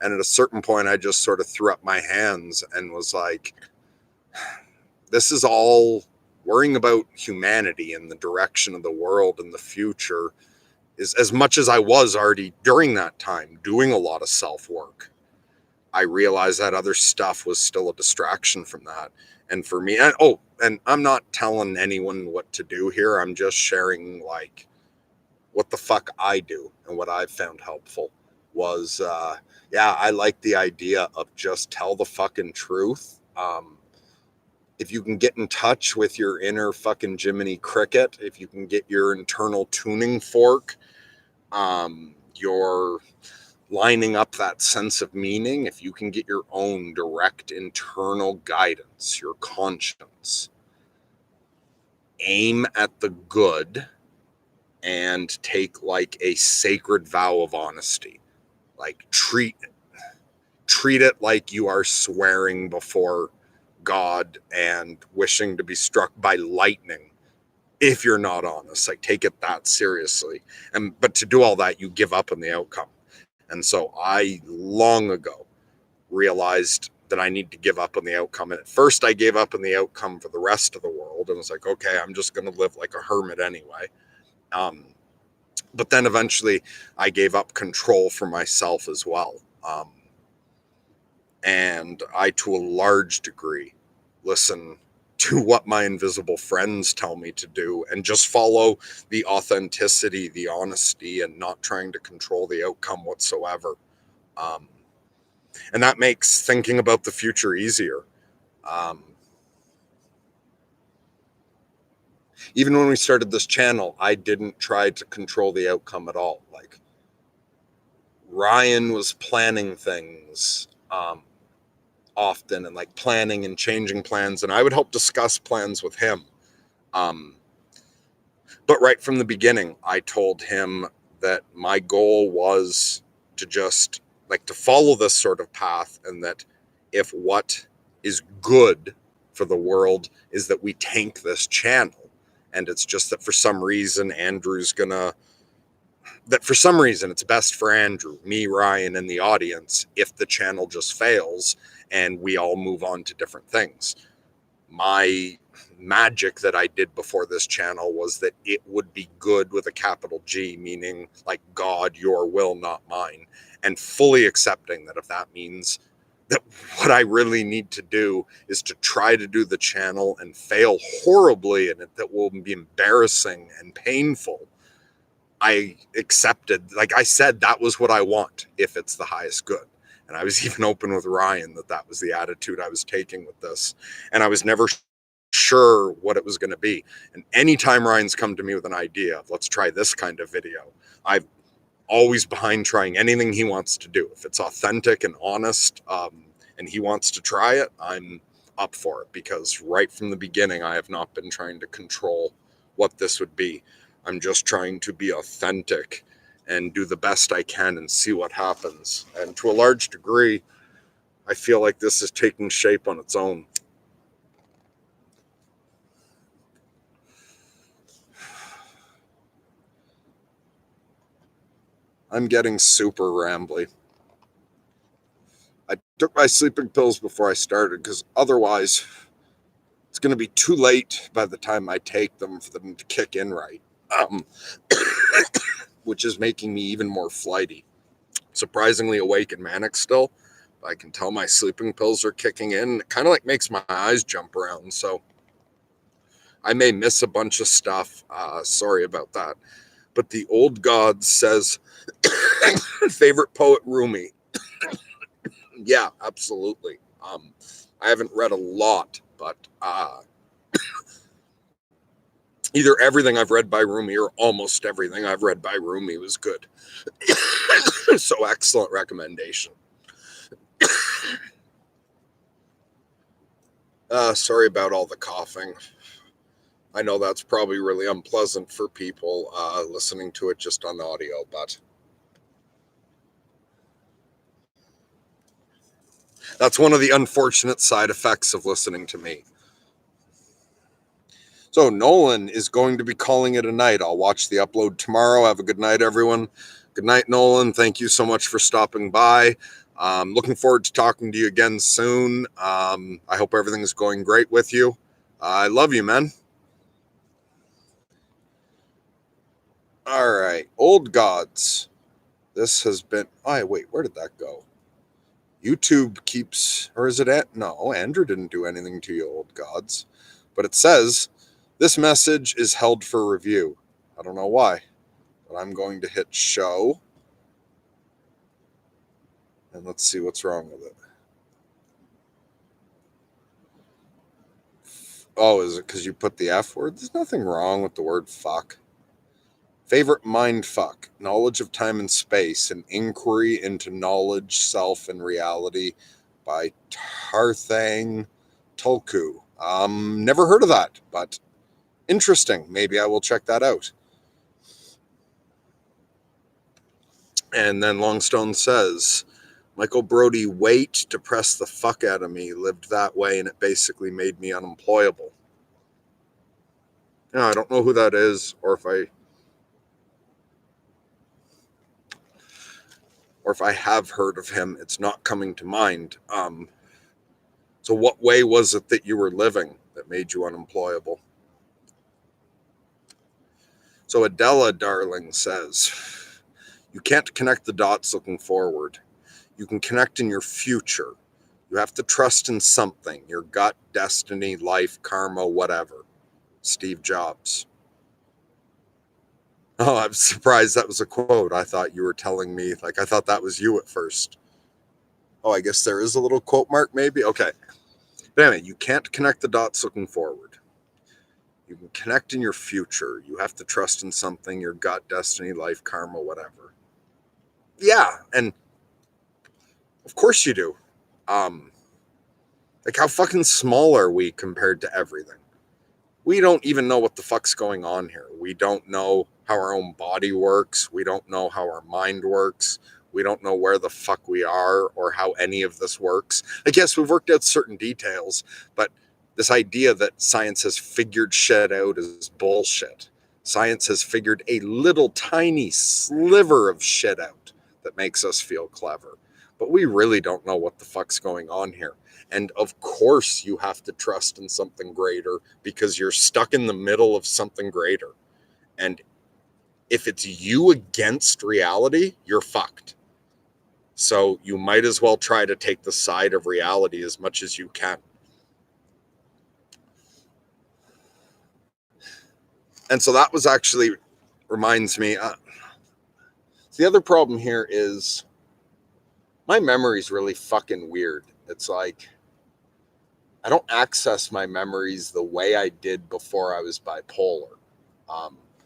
And at a certain point, I just sort of threw up my hands and was like, this is all worrying about humanity and the direction of the world and the future is, as much as I was already during that time doing a lot of self-work, I realized that other stuff was still a distraction from that. And for me, and I'm not telling anyone what to do here. I'm just sharing like what the fuck I do and what I've found helpful was, I like the idea of just tell the fucking truth. If you can get in touch with your inner fucking Jiminy Cricket, if you can get your internal tuning fork, you're lining up that sense of meaning, if you can get your own direct internal guidance, your conscience, aim at the good and take like a sacred vow of honesty. Like treat it like you are swearing before God and wishing to be struck by lightning. If you're not honest, like take it that seriously. But to do all that, you give up on the outcome. And so I long ago realized that I need to give up on the outcome. And at first I gave up on the outcome for the rest of the world and was like, okay, I'm just going to live like a hermit anyway. But then eventually I gave up control for myself as well. And I, to a large degree, listen to what my invisible friends tell me to do and just follow the authenticity, the honesty, and not trying to control the outcome whatsoever. And that makes thinking about the future easier. Even when we started this channel, I didn't try to control the outcome at all. Like Ryan was planning things, often, and like planning and changing plans, and I would help discuss plans with him. But right from the beginning, I told him that my goal was to just like to follow this sort of path, and that if what is good for the world is that we tank this channel, and it's just that for some reason it's best for Andrew, me, Ryan, and the audience if the channel just fails, and we all move on to different things. My magic that I did before this channel was that it would be good with a capital G, meaning like God, your will, not mine, and fully accepting that if that means that what I really need to do is to try to do the channel and fail horribly in it, that will be embarrassing and painful, I accepted. Like I said, that was what I want if it's the highest good. And I was even open with Ryan that that was the attitude I was taking with this. And I was never sure what it was going to be. And anytime Ryan's come to me with an idea of let's try this kind of video, I've always behind trying anything he wants to do. If it's authentic and honest, and he wants to try it, I'm up for it, because right from the beginning, I have not been trying to control what this would be. I'm just trying to be authentic and do the best I can and see what happens. And to a large degree, I feel like this is taking shape on its own. I'm getting super rambly. I took my sleeping pills before I started because otherwise it's going to be too late by the time I take them for them to kick in right, which is making me even more flighty. Surprisingly awake and manic still. I can tell my sleeping pills are kicking in. It kind of like makes my eyes jump around. So I may miss a bunch of stuff. Sorry about that. But the old god says, favorite poet Rumi. Yeah, absolutely. I haven't read a lot, but either everything I've read by Rumi or almost everything I've read by Rumi was good. So excellent recommendation. Sorry about all the coughing. I know that's probably really unpleasant for people listening to it just on audio, but that's one of the unfortunate side effects of listening to me. So Nolan is going to be calling it a night. I'll watch the upload tomorrow. Have a good night, everyone. Good night, Nolan. Thank you so much for stopping by. Looking forward to talking to you again soon. I hope everything's going great with you. I love you, man. All right. Old gods. This has been... Oh, wait. Where did that go? YouTube keeps... Or is it... No, Andrew didn't do anything to you, old gods. But it says, this message is held for review. I don't know why. But I'm going to hit show. And let's see what's wrong with it. Oh, is it because you put the F word? There's nothing wrong with the word fuck. Favorite mind fuck. Knowledge of time and space. An inquiry into knowledge, self, and reality by Tarthang Tulku. Never heard of that, but interesting. Maybe I will check that out. And then Longstone says, Michael Brody, wait to press the fuck out of me. Lived that way, and it basically made me unemployable. I don't know who that is, or if I have heard of him. It's not coming to mind. So what way was it that you were living that made you unemployable? So Adela, darling, says, you can't connect the dots looking forward. You can connect in your future. You have to trust in something, your gut, destiny, life, karma, whatever. Steve Jobs. Oh, I'm surprised that was a quote. I thought you were telling me, I thought that was you at first. Oh, I guess there is a little quote mark, maybe? Okay. But anyway, you can't connect the dots looking forward. You can connect in your future. You have to trust in something, your gut, destiny, life, karma, whatever. Yeah, and of course you do. How fucking small are we compared to everything? We don't even know what the fuck's going on here. We don't know how our own body works. We don't know how our mind works. We don't know where the fuck we are or how any of this works. I guess we've worked out certain details, but this idea that science has figured shit out is bullshit. Science has figured a little tiny sliver of shit out that makes us feel clever. but we really don't know what the fuck's going on here. And of course you have to trust in something greater because you're stuck in the middle of something greater. And if it's you against reality, you're fucked. So you might as well try to take the side of reality as much as you can. And so that was actually reminds me, the other problem here is my memory's really fucking weird. It's like, I don't access my memories the way I did before I was bipolar.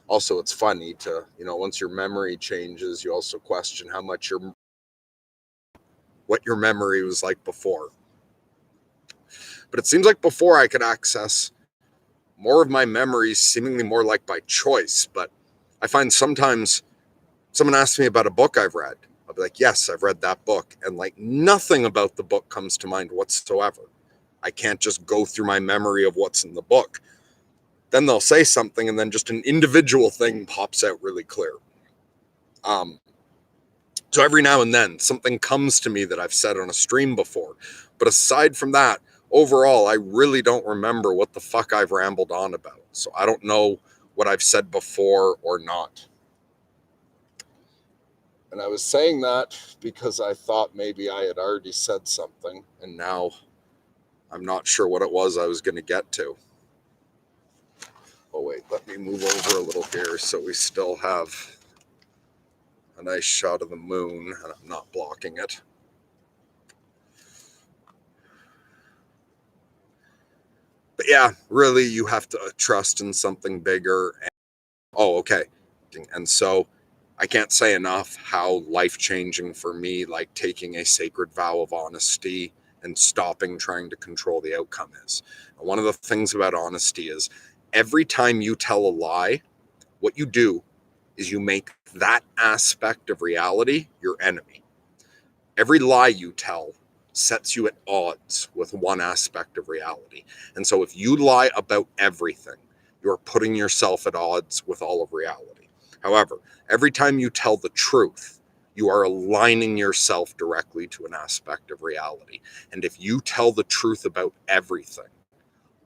Also, it's funny to, once your memory changes, you also question how much what your memory was like before. But it seems like before I could access more of my memories, seemingly more like by choice. But I find sometimes someone asks me about a book I've read. I'll be like, yes, I've read that book. And like nothing about the book comes to mind whatsoever. I can't just go through my memory of what's in the book. Then they'll say something and then just an individual thing pops out really clear. So every now and then something comes to me that I've said on a stream before. But aside from that, overall, I really don't remember what the fuck I've rambled on about. So I don't know what I've said before or not. And I was saying that because I thought maybe I had already said something, and now I'm not sure what it was I was going to get to. Oh, wait, let me move over a little here so we still have a nice shot of the moon, and I'm not blocking it. But yeah, really, you have to trust in something bigger. Oh, okay. And so I can't say enough how life-changing for me, like taking a sacred vow of honesty and stopping trying to control the outcome is. And one of the things about honesty is every time you tell a lie, what you do is you make that aspect of reality your enemy. Every lie you tell sets you at odds with one aspect of reality. And so if you lie about everything, you're putting yourself at odds with all of reality. However, every time you tell the truth, you are aligning yourself directly to an aspect of reality. And if you tell the truth about everything,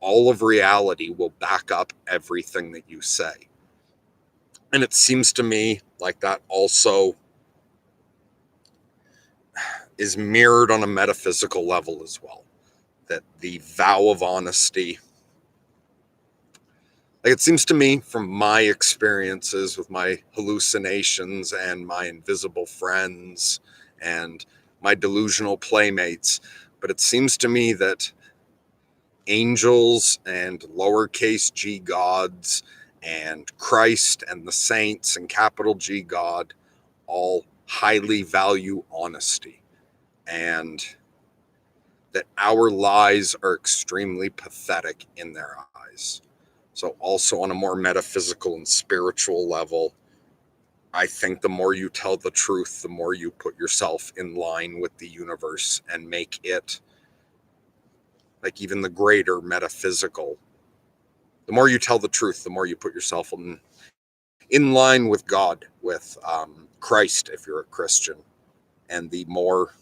all of reality will back up everything that you say. And it seems to me like that also is mirrored on a metaphysical level as well. That the vow of honesty, like it seems to me from my experiences with my hallucinations and my invisible friends and my delusional playmates, but it seems to me that angels and lowercase g gods and Christ and the saints and capital G God all highly value honesty, and that our lies are extremely pathetic in their eyes. So also on a more metaphysical and spiritual level, I think the more you tell the truth, the more you put yourself in line with the universe and make it like even the greater metaphysical. The more you tell the truth, the more you put yourself in line with God, with Christ if you're a Christian. And the more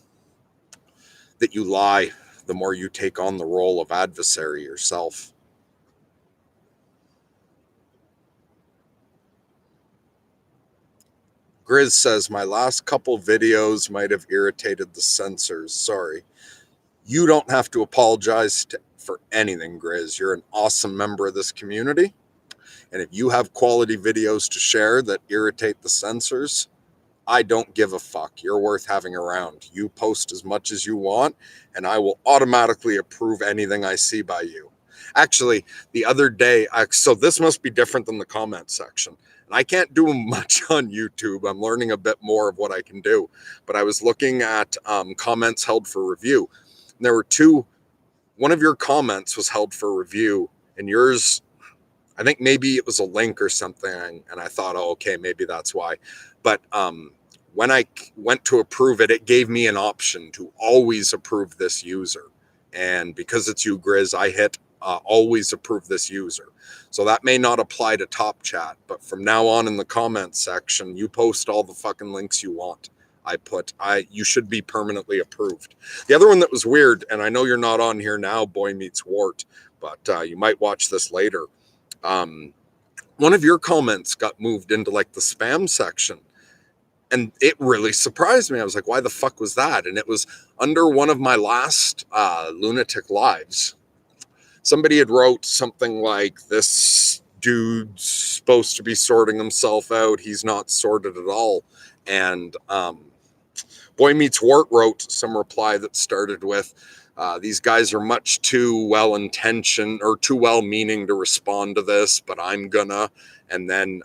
that you lie, the more you take on the role of adversary yourself. Grizz says, my last couple videos might have irritated the censors. Sorry. You don't have to apologize for anything, Grizz. You're an awesome member of this community. And if you have quality videos to share that irritate the censors, I don't give a fuck. You're worth having around. You post as much as you want, and I will automatically approve anything I see by you. Actually, the other day, so this must be different than the comment section. And I can't do much on YouTube. I'm learning a bit more of what I can do. But I was looking at comments held for review. And there were two. One of your comments was held for review, and yours, I think maybe it was a link or something. And I thought, oh, okay, maybe that's why. But when I went to approve it, it gave me an option to always approve this user. And because it's you, Grizz, I hit always approve this user. So that may not apply to Top Chat, but from now on in the comments section, you post all the fucking links you want. you should be permanently approved. The other one that was weird, and I know you're not on here now, Boy Meets Wart, but you might watch this later. One of your comments got moved into like the spam section, and it really surprised me. I was like, why the fuck was that? And it was under one of my last Lunatic lives. Somebody had wrote something like, this dude's supposed to be sorting himself out. He's not sorted at all. And Boy Meets Wart wrote some reply that started with, these guys are much too well-intentioned or too well-meaning to respond to this, but I'm gonna. And then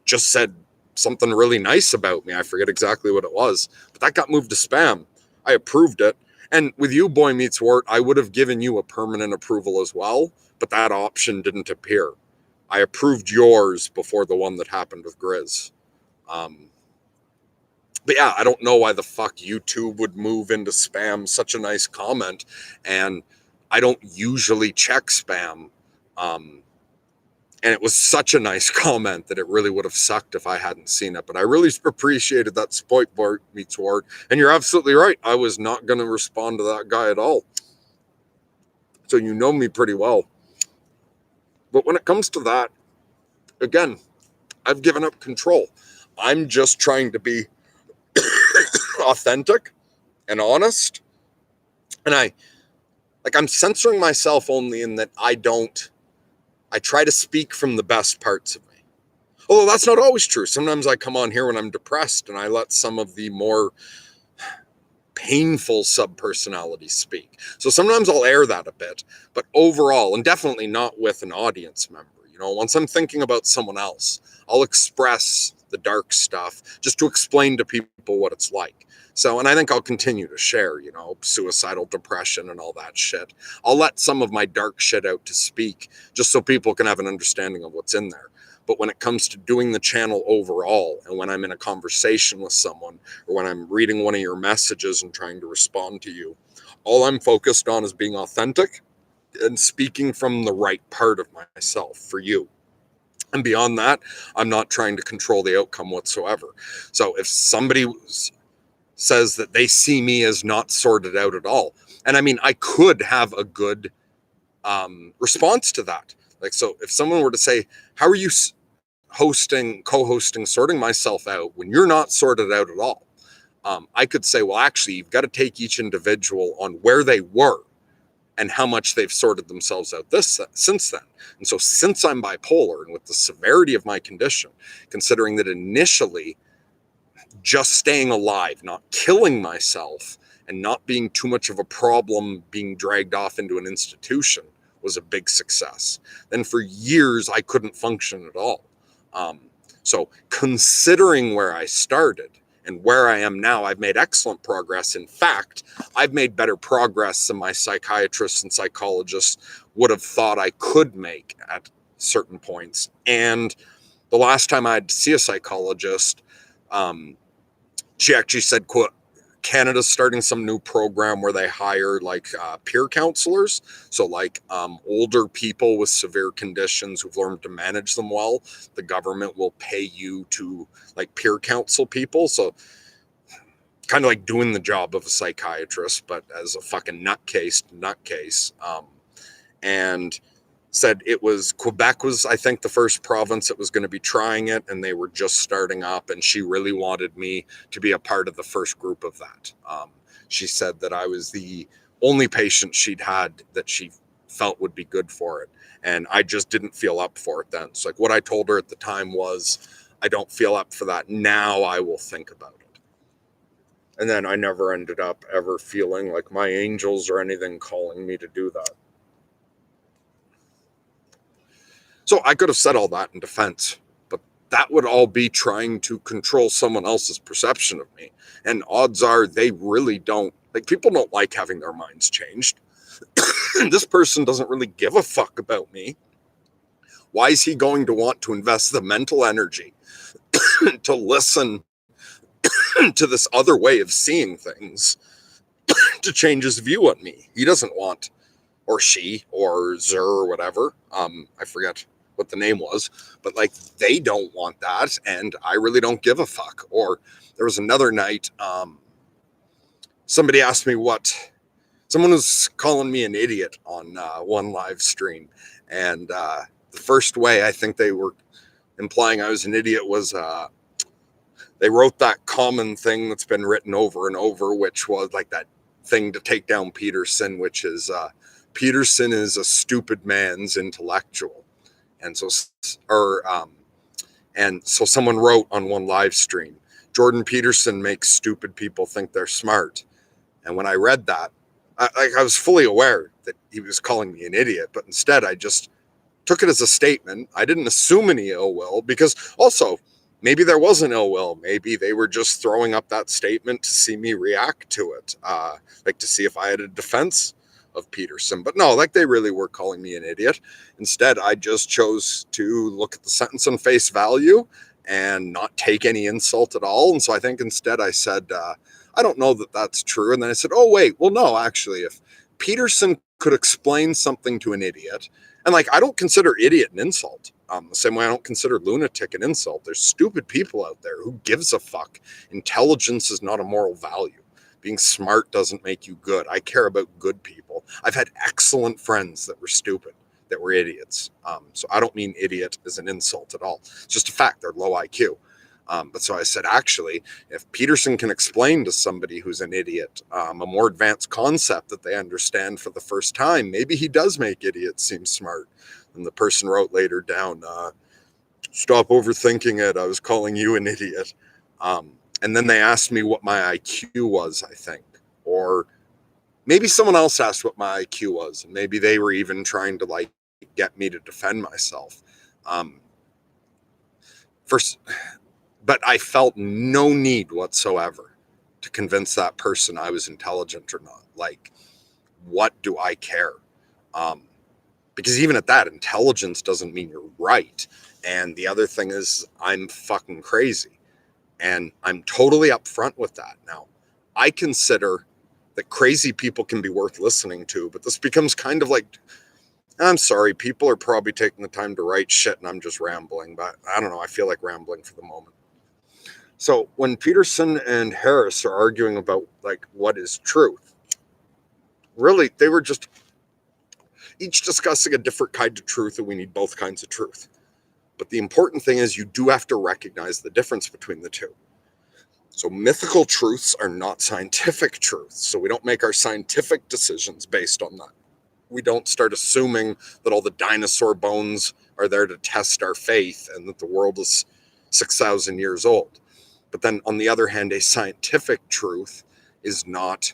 just said something really nice about me. I forget exactly what it was, but that got moved to spam. I approved it. And with you, Boy Meets Wart, I would have given you a permanent approval as well, but that option didn't appear. I approved yours before the one that happened with Grizz. But yeah, I don't know why the fuck YouTube would move into spam. Such a nice comment. And I don't usually check spam. And it was such a nice comment that it really would have sucked if I hadn't seen it. But I really appreciated that support, Boy Meets Wart. And you're absolutely right. I was not going to respond to that guy at all. So you know me pretty well. But when it comes to that, again, I've given up control. I'm just trying to be authentic and honest. And I'm censoring myself only in that I try to speak from the best parts of me. Although that's not always true. Sometimes I come on here when I'm depressed and I let some of the more painful subpersonalities speak. So sometimes I'll air that a bit, but overall, and definitely not with an audience member, once I'm thinking about someone else, I'll express the dark stuff just to explain to people what it's like. So, and I think I'll continue to share, suicidal depression and all that shit. I'll let some of my dark shit out to speak just so people can have an understanding of what's in there. But when it comes to doing the channel overall, and when I'm in a conversation with someone, or when I'm reading one of your messages and trying to respond to you, all I'm focused on is being authentic and speaking from the right part of myself for you. And beyond that, I'm not trying to control the outcome whatsoever. So if somebody says that they see me as not sorted out at all, and I mean, I could have a good response to that. Like, so if someone were to say, how are you co-hosting, sorting myself out when you're not sorted out at all? I could say, well, actually, you've got to take each individual on where they were and how much they've sorted themselves out since then. And so since I'm bipolar, and with the severity of my condition, considering that initially just staying alive, not killing myself, and not being too much of a problem being dragged off into an institution was a big success. Then for years, I couldn't function at all. So considering where I started and where I am now, I've made excellent progress. In fact, I've made better progress than my psychiatrists and psychologists would have thought I could make at certain points. And the last time I had to see a psychologist, she actually said, quote, Canada's starting some new program where they hire like peer counselors. So like older people with severe conditions who've learned to manage them well, the government will pay you to like peer counsel people. So kind of like doing the job of a psychiatrist, but as a fucking nutcase. And said Quebec was, I think, the first province that was going to be trying it, and they were just starting up, and she really wanted me to be a part of the first group of that. She said that I was the only patient she'd had that she felt would be good for it, and I just didn't feel up for it then. So like what I told her at the time was, I don't feel up for that. Now I will think about it. And then I never ended up ever feeling like my angels or anything calling me to do that. So I could have said all that in defense, but that would all be trying to control someone else's perception of me. And odds are they really don't. Like, people don't like having their minds changed. This person doesn't really give a fuck about me. Why is he going to want to invest the mental energy to listen to this other way of seeing things to change his view on me? He doesn't want, or she, or Zer, or whatever. I forget what the name was, but like they don't want that, and I really don't give a fuck. Or there was another night, somebody asked me someone was calling me an idiot on one live stream, and the first way I think they were implying I was an idiot was they wrote that common thing that's been written over and over, which was like that thing to take down Peterson, which is Peterson is a stupid man's intellectual. And so, so someone wrote on one live stream, Jordan Peterson makes stupid people think they're smart. And when I read that, I was fully aware that he was calling me an idiot, but instead I just took it as a statement. I didn't assume any ill will, because also maybe there wasn't ill will. Maybe they were just throwing up that statement to see me react to it, like to see if I had a defense of Peterson. But no, like they really were calling me an idiot. Instead, I just chose to look at the sentence on face value and not take any insult at all. And so I think instead I said, I don't know that that's true. And then I said, oh, wait, well, no, actually, if Peterson could explain something to an idiot, and like, I don't consider idiot an insult. The same way I don't consider lunatic an insult. There's stupid people out there. Who gives a fuck? Intelligence is not a moral value. Being smart doesn't make you good. I care about good people. I've had excellent friends that were stupid, that were idiots. So I don't mean idiot as an insult at all. It's just a fact. They're low IQ. But so I said, actually, if Peterson can explain to somebody who's an idiot a more advanced concept that they understand for the first time, maybe he does make idiots seem smart. And the person wrote later down, stop overthinking it. I was calling you an idiot. And then they asked me what my IQ was, I think. Or maybe someone else asked what my IQ was. And maybe they were even trying to like get me to defend myself. But I felt no need whatsoever to convince that person I was intelligent or not. Like, what do I care? Because even at that, intelligence doesn't mean you're right. And the other thing is, I'm fucking crazy. And I'm totally upfront with that. Now, I consider that crazy people can be worth listening to, but this becomes kind of like, I'm sorry, people are probably taking the time to write shit and I'm just rambling, but I don't know, I feel like rambling for the moment. So when Peterson and Harris are arguing about like what is truth, really they were just each discussing a different kind of truth, and we need both kinds of truth. But the important thing is you do have to recognize the difference between the two. So mythical truths are not scientific truths. So we don't make our scientific decisions based on that. We don't start assuming that all the dinosaur bones are there to test our faith and that the world is 6,000 years old. But then on the other hand, a scientific truth is not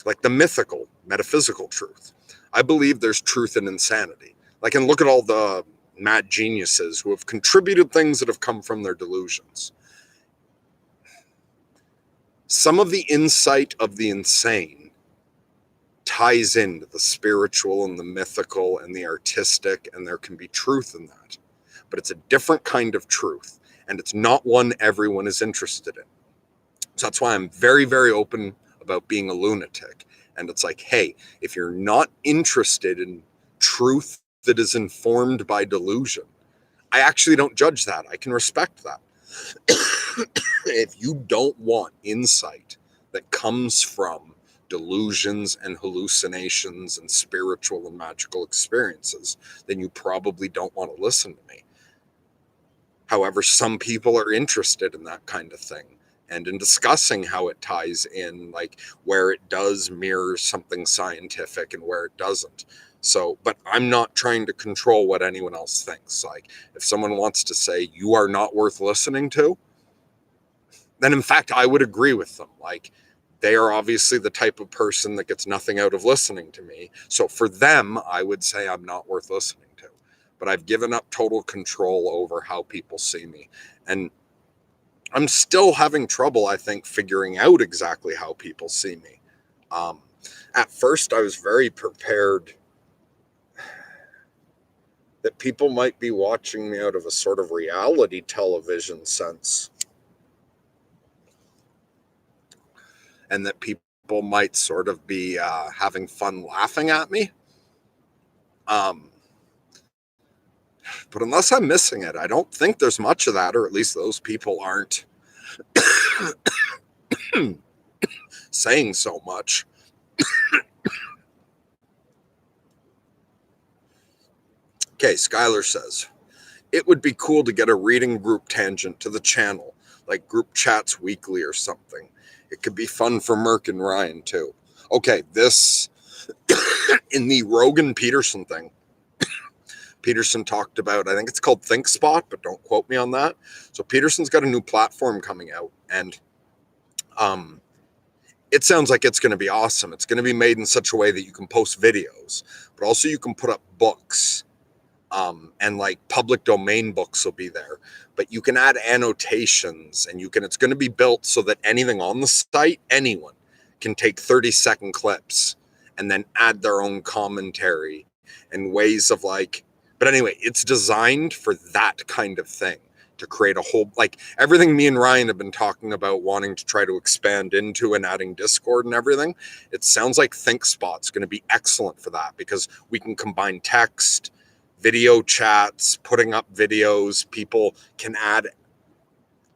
like the mythical, metaphysical truth. I believe there's truth in insanity. Like, and look at all the mad geniuses who have contributed things that have come from their delusions. Some of the insight of the insane ties into the spiritual and the mythical and the artistic, and there can be truth in that. But it's a different kind of truth, and it's not one everyone is interested in. So that's why I'm very, very open about being a lunatic. And it's like, hey, if you're not interested in truth that is informed by delusion, I actually don't judge that. I can respect that. If you don't want insight that comes from delusions and hallucinations and spiritual and magical experiences, then you probably don't want to listen to me. However, some people are interested in that kind of thing and in discussing how it ties in, like where it does mirror something scientific and where it doesn't. So, but I'm not trying to control what anyone else thinks. Like, if someone wants to say you are not worth listening to, then in fact, I would agree with them. Like, they are obviously the type of person that gets nothing out of listening to me. So for them, I would say I'm not worth listening to. But I've given up total control over how people see me. And I'm still having trouble, I think, figuring out exactly how people see me. At first, I was very prepared that people might be watching me out of a sort of reality television sense, and that people might sort of be having fun laughing at me. But unless I'm missing it, I don't think there's much of that, or at least those people aren't saying so much. Okay, Skylar says, it would be cool to get a reading group tangent to the channel, like group chats weekly or something. It could be fun for Merc and Ryan too. Okay, this in the Rogan Peterson thing, Peterson talked about, I think it's called ThinkSpot, but don't quote me on that. So Peterson's got a new platform coming out, and it sounds like it's going to be awesome. It's going to be made in such a way that you can post videos, but also you can put up books, and like public domain books will be there. But you can add annotations, and it's going to be built so that anything on the site, anyone can take 30-second clips and then add their own commentary and ways of like, but anyway, it's designed for that kind of thing, to create a whole, like everything me and Ryan have been talking about wanting to try to expand into and adding Discord and everything. It sounds like ThinkSpot's going to be excellent for that, because we can combine text, video chats, putting up videos. People can add,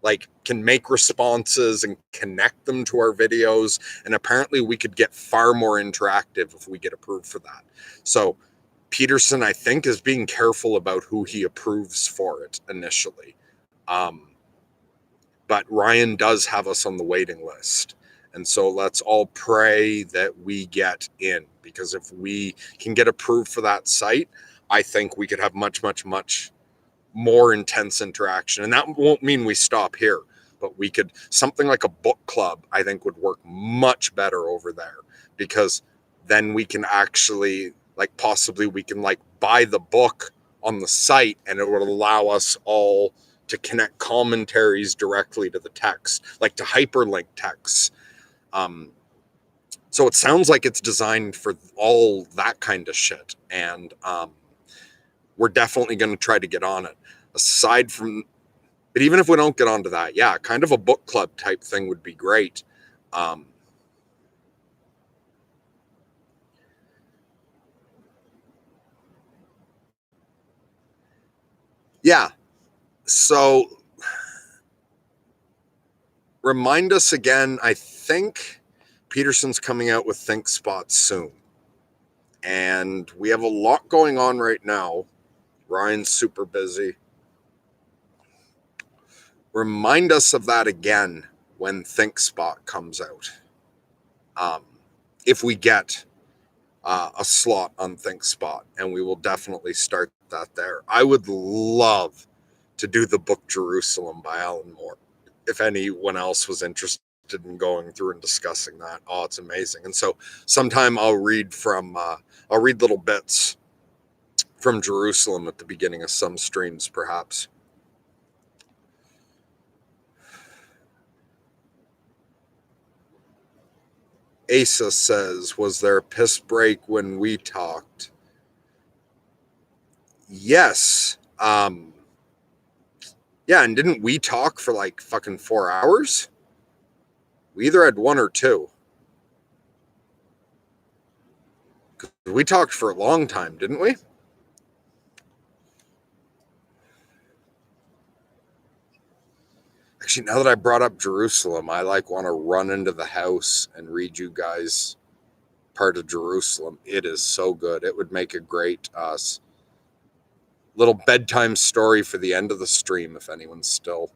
like, can make responses and connect them to our videos. And apparently we could get far more interactive if we get approved for that. So Peterson, I think, is being careful about who he approves for it initially. But Ryan does have us on the waiting list. And so let's all pray that we get in, because if we can get approved for that site, I think we could have much, much, much more intense interaction. And that won't mean we stop here, but we could, something like a book club, I think would work much better over there, because then we can actually, like, possibly we can like buy the book on the site, and it would allow us all to connect commentaries directly to the text, like to hyperlink texts. So it sounds like it's designed for all that kind of shit. And we're definitely going to try to get on it. Aside from, but even if we don't get onto that, yeah, kind of a book club type thing would be great. Yeah. So remind us again, I think Peterson's coming out with ThinkSpot soon. And we have a lot going on right now. Ryan's super busy. Remind us of that again when ThinkSpot comes out. If we get a slot on ThinkSpot, and we will definitely start that there. I would love to do the book Jerusalem by Alan Moore. If anyone else was interested in going through and discussing that, oh, it's amazing. And so sometime I'll read little bits from Jerusalem at the beginning of some streams, perhaps. Asa says, was there a piss break when we talked? Yes. Yeah, and didn't we talk for like fucking 4 hours? We either had one or two. We talked for a long time, didn't we? Actually, now that I brought up Jerusalem, I like want to run into the house and read you guys part of Jerusalem. It is so good. It would make a great little bedtime story for the end of the stream, if anyone's still.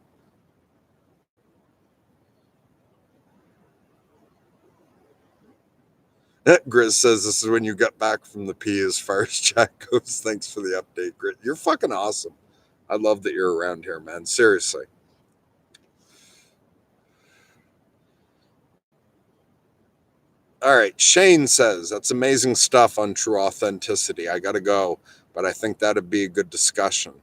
Grizz says this is when you got back from the P as far as chat goes. Thanks for the update, Grizz. You're fucking awesome. I love that you're around here, man. Seriously. All right. Shane says, that's amazing stuff on true authenticity. I got to go, but I think that'd be a good discussion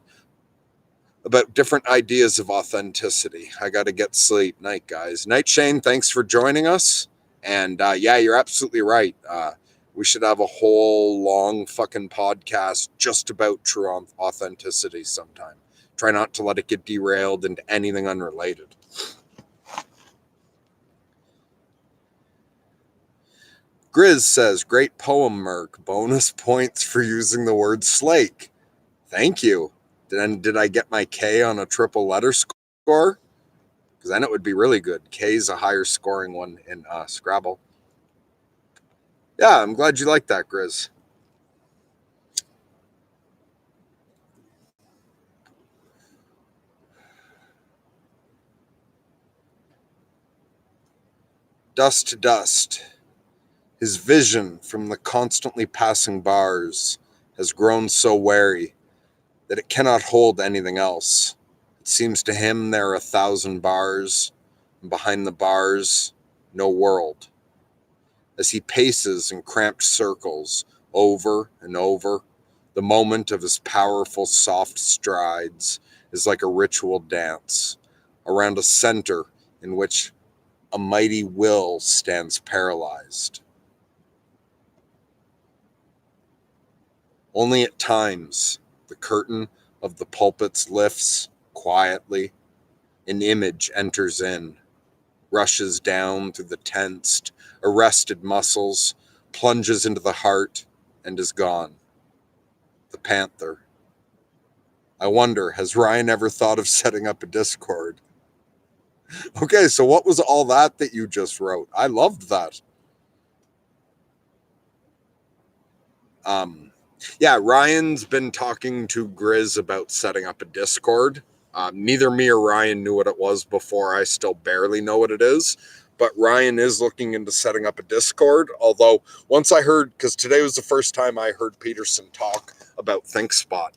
about different ideas of authenticity. I got to get sleep. Night, guys. Night, Shane. Thanks for joining us. And yeah, you're absolutely right. We should have a whole long fucking podcast just about true authenticity sometime. Try not to let it get derailed into anything unrelated. Grizz says, great poem, Merc. Bonus points for using the word slake. Thank you. Did I get my K on a triple letter score? Because then it would be really good. K is a higher scoring one in Scrabble. Yeah, I'm glad you like that, Grizz. Dust to dust. His vision from the constantly passing bars has grown so wary that it cannot hold anything else. It seems to him there are 1,000 bars, and behind the bars, no world. As he paces in cramped circles over and over, the moment of his powerful, soft strides is like a ritual dance around a center in which a mighty will stands paralyzed. Only at times the curtain of the pulpits lifts quietly, an image enters in, rushes down through the tensed, arrested muscles, plunges into the heart, and is gone. The Panther. I wonder, has Ryan ever thought of setting up a Discord? Okay, so what was all that you just wrote? I loved that. Yeah, Ryan's been talking to Grizz about setting up a Discord. Neither me or Ryan knew what it was before. I still barely know what it is. But Ryan is looking into setting up a Discord. Although, once I heard, because today was the first time I heard Peterson talk about ThinkSpot.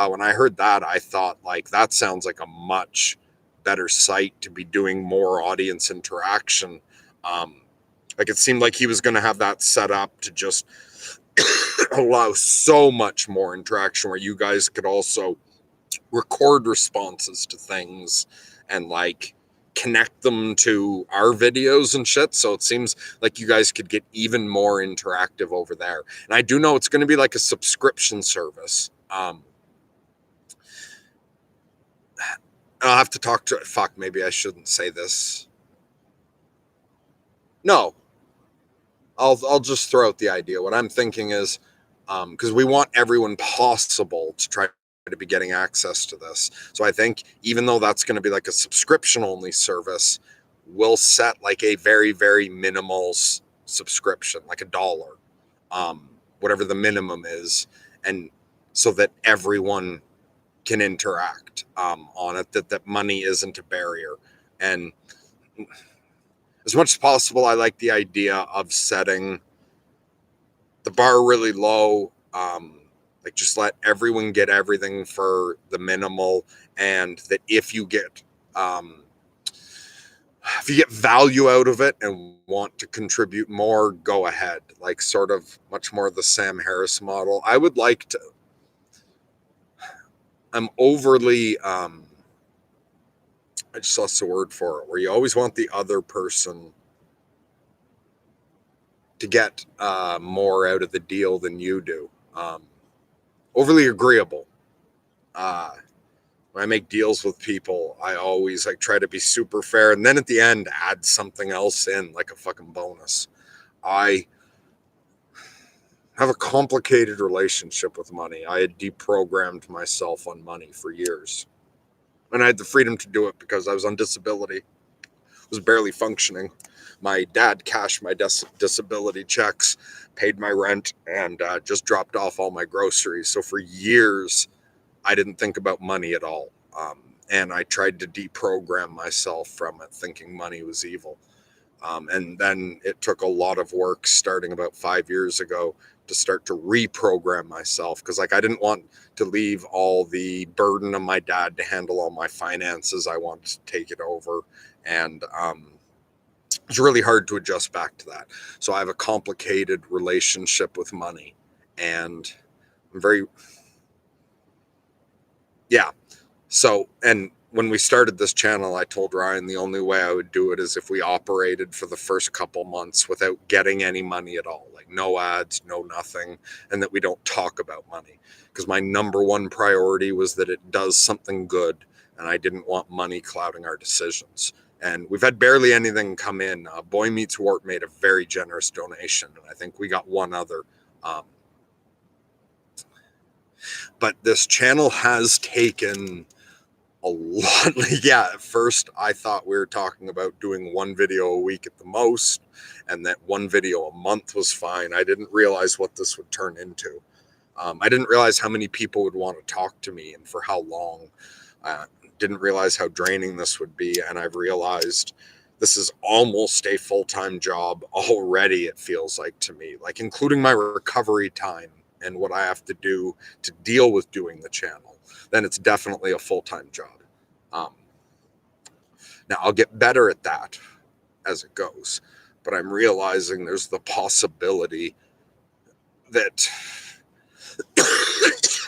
When I heard that, I thought, like, that sounds like a much better site to be doing more audience interaction. Like, it seemed like he was going to have that set up to just allow so much more interaction where you guys could also record responses to things and like connect them to our videos and shit. So it seems like you guys could get even more interactive over there. And I do know it's going to be like a subscription service. I'll have to talk to it. Fuck, maybe I shouldn't say this. No, I'll just throw out the idea. What I'm thinking is, because we want everyone possible to try to be getting access to this. So I think even though that's going to be like a subscription only service, we'll set like a very, very minimal subscription, like $1, whatever the minimum is. And so that everyone can interact on it, that money isn't a barrier. And as much as possible, I like the idea of setting the bar really low. Like just let everyone get everything for the minimal, and that if you get value out of it and want to contribute more, go ahead. Like sort of much more the Sam Harris model. I would like to. I'm overly. I just lost the word for it. Where you always want the other person to get more out of the deal than you do. Overly agreeable. When I make deals with people, I always like try to be super fair, and then at the end add something else in, like a fucking bonus. I have a complicated relationship with money. I had deprogrammed myself on money for years, and I had the freedom to do it because I was on disability, was barely functioning. My dad cashed my disability checks, paid my rent, and just dropped off all my groceries. So for years, I didn't think about money at all. And I tried to deprogram myself from it, thinking money was evil. And then it took a lot of work starting about 5 years ago to start to reprogram myself, because like I didn't want to leave all the burden of my dad to handle all my finances. I wanted to take it over. And it's really hard to adjust back to that. So I have a complicated relationship with money, and I'm very, yeah. So, and when we started this channel, I told Ryan the only way I would do it is if we operated for the first couple months without getting any money at all, like no ads, no nothing, and that we don't talk about money. Because my number one priority was that it does something good, and I didn't want money clouding our decisions. And we've had barely anything come in. Boy Meets Wart made a very generous donation, and I think we got one other. But this channel has taken a lot. Yeah, at first I thought we were talking about doing one video a week at the most, and that one video a month was fine. I didn't realize what this would turn into. I didn't realize how many people would want to talk to me and for how long. Didn't realize how draining this would be, and I've realized this is almost a full-time job already, it feels like to me, like including my recovery time and what I have to do to deal with doing the channel. Then it's definitely a full-time job. Now I'll get better at that as it goes, but I'm realizing there's the possibility that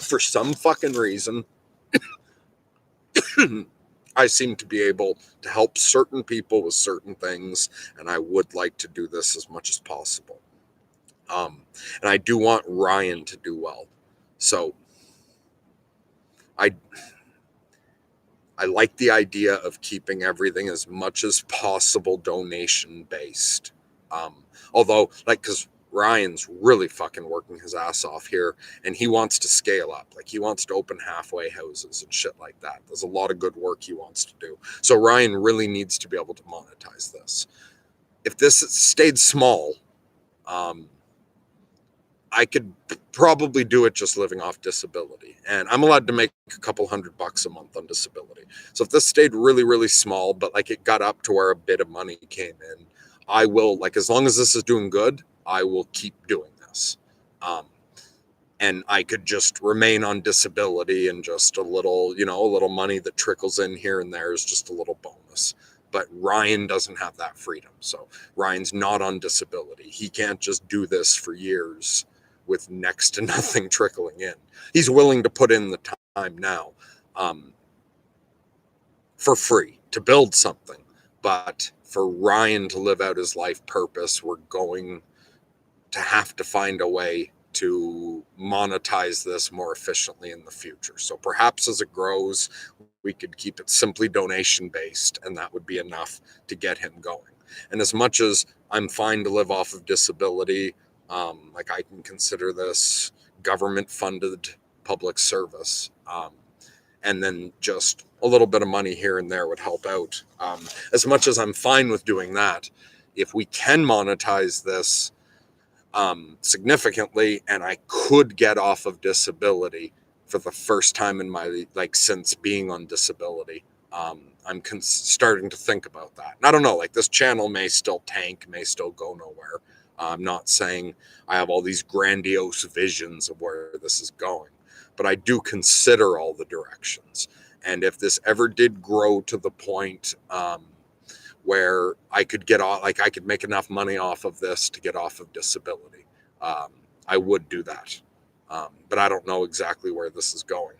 for some fucking reason I seem to be able to help certain people with certain things, and I would like to do this as much as possible. And I do want Ryan to do well. So I like the idea of keeping everything as much as possible donation based. Although, like, because Ryan's really fucking working his ass off here, and he wants to scale up. Like, he wants to open halfway houses and shit like that. There's a lot of good work he wants to do. So Ryan really needs to be able to monetize this. If this stayed small, I could probably do it just living off disability. And I'm allowed to make a couple $100 a month on disability. So if this stayed really, really small, but like it got up to where a bit of money came in, I will, like, as long as this is doing good, I will keep doing this. And I could just remain on disability, and just a little, a little money that trickles in here and there is just a little bonus. But Ryan doesn't have that freedom. So Ryan's not on disability. He can't just do this for years with next to nothing trickling in. He's willing to put in the time now for free to build something. But for Ryan to live out his life purpose, we're going to have to find a way to monetize this more efficiently in the future. So perhaps as it grows, we could keep it simply donation based, and that would be enough to get him going. And as much as I'm fine to live off of disability, like, I can consider this government funded public service. And then just a little bit of money here and there would help out. As much as I'm fine with doing that, if we can monetize this significantly, and I could get off of disability for the first time in my, like, since being on disability, I'm starting to think about that. And I don't know, like, this channel may still tank, may still go nowhere. I'm not saying I have all these grandiose visions of where this is going, but I do consider all the directions. And if this ever did grow to the point where I could get off, like, I could make enough money off of this to get off of disability, I would do that. But I don't know exactly where this is going.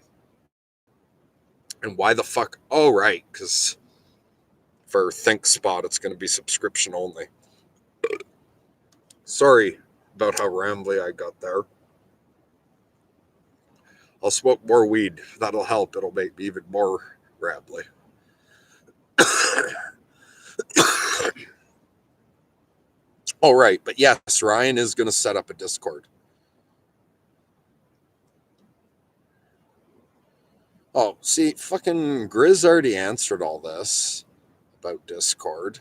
And why the fuck? Oh, right, because for ThinkSpot, it's going to be subscription only. Sorry about how rambly I got there. I'll smoke more weed. That'll help. It'll make me even more rambly. All right, but yes, Ryan is going to set up a Discord. Oh, see, fucking Grizz already answered all this about Discord.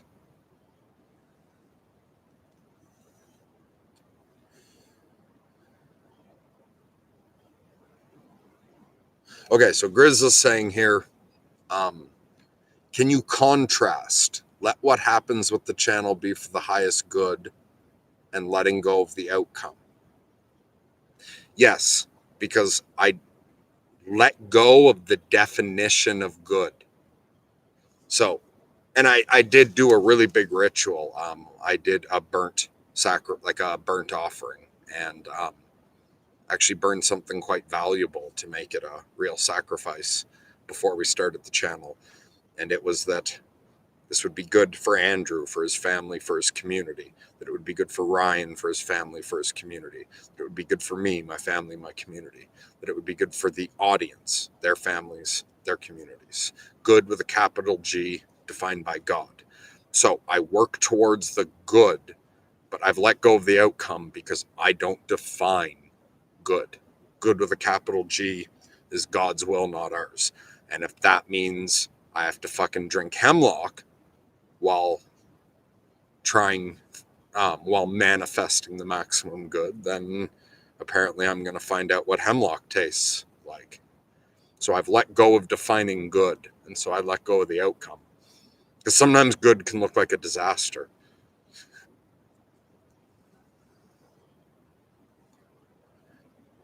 Okay, so Grizz is saying here, can you contrast? Let what happens with the channel be for the highest good, and letting go of the outcome. Yes, because I let go of the definition of good. So, and I did do a really big ritual. I did a burnt offering, and actually burned something quite valuable to make it a real sacrifice before we started the channel. And it was that this would be good for Andrew, for his family, for his community. That it would be good for Ryan, for his family, for his community. That it would be good for me, my family, my community. That it would be good for the audience, their families, their communities. Good with a capital G, defined by God. So I work towards the good, but I've let go of the outcome because I don't define good. Good with a capital G is God's will, not ours. And if that means I have to fucking drink hemlock while while manifesting the maximum good, then apparently I'm going to find out what hemlock tastes like. So I've let go of defining good, and so I let go of the outcome. Because sometimes good can look like a disaster.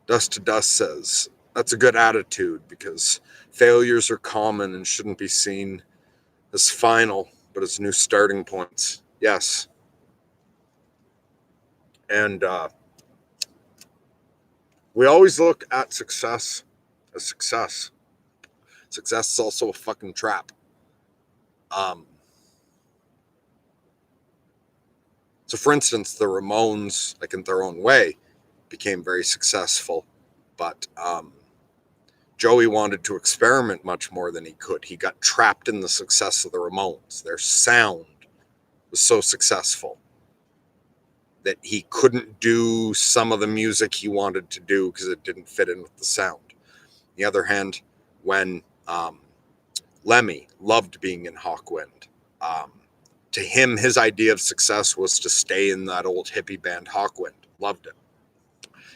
Dust to Dust says, that's a good attitude because failures are common and shouldn't be seen as final, but as new starting points. Yes. And we always look at success as success. Success is also a fucking trap. So, for instance, the Ramones, like in their own way, became very successful, but Joey wanted to experiment much more than he could. He got trapped in the success of the Ramones. Their sound was so successful that he couldn't do some of the music he wanted to do because it didn't fit in with the sound. On the other hand, when Lemmy loved being in Hawkwind, to him, his idea of success was to stay in that old hippie band Hawkwind. Loved it.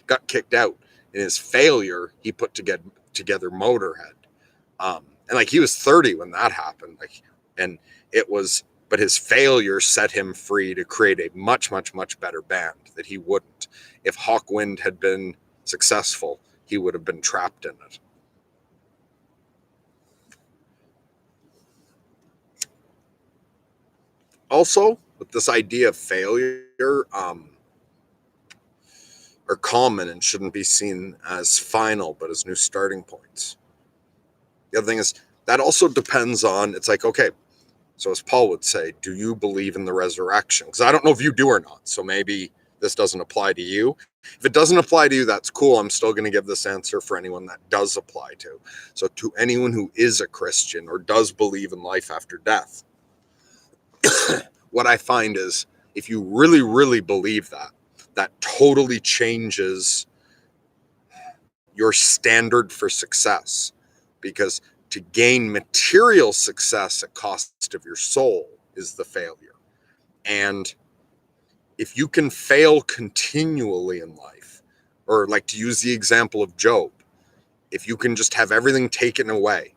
Got kicked out. In his failure, he put together Motorhead. And like he was 30 when that happened. But his failure set him free to create a much, much, much better band that he wouldn't. If Hawkwind had been successful, he would have been trapped in it. Also, with this idea of failure, are common and shouldn't be seen as final, but as new starting points. The other thing is that also depends on, it's like, okay, so as Paul would say, do you believe in the resurrection? Because I don't know if you do or not. So maybe this doesn't apply to you. If it doesn't apply to you, that's cool. I'm still going to give this answer for anyone that does apply to. So to anyone who is a Christian or does believe in life after death, what I find is if you really, really believe that, that totally changes your standard for success. Because to gain material success at cost of your soul is the failure. And if you can fail continually in life, or like to use the example of Job, if you can just have everything taken away,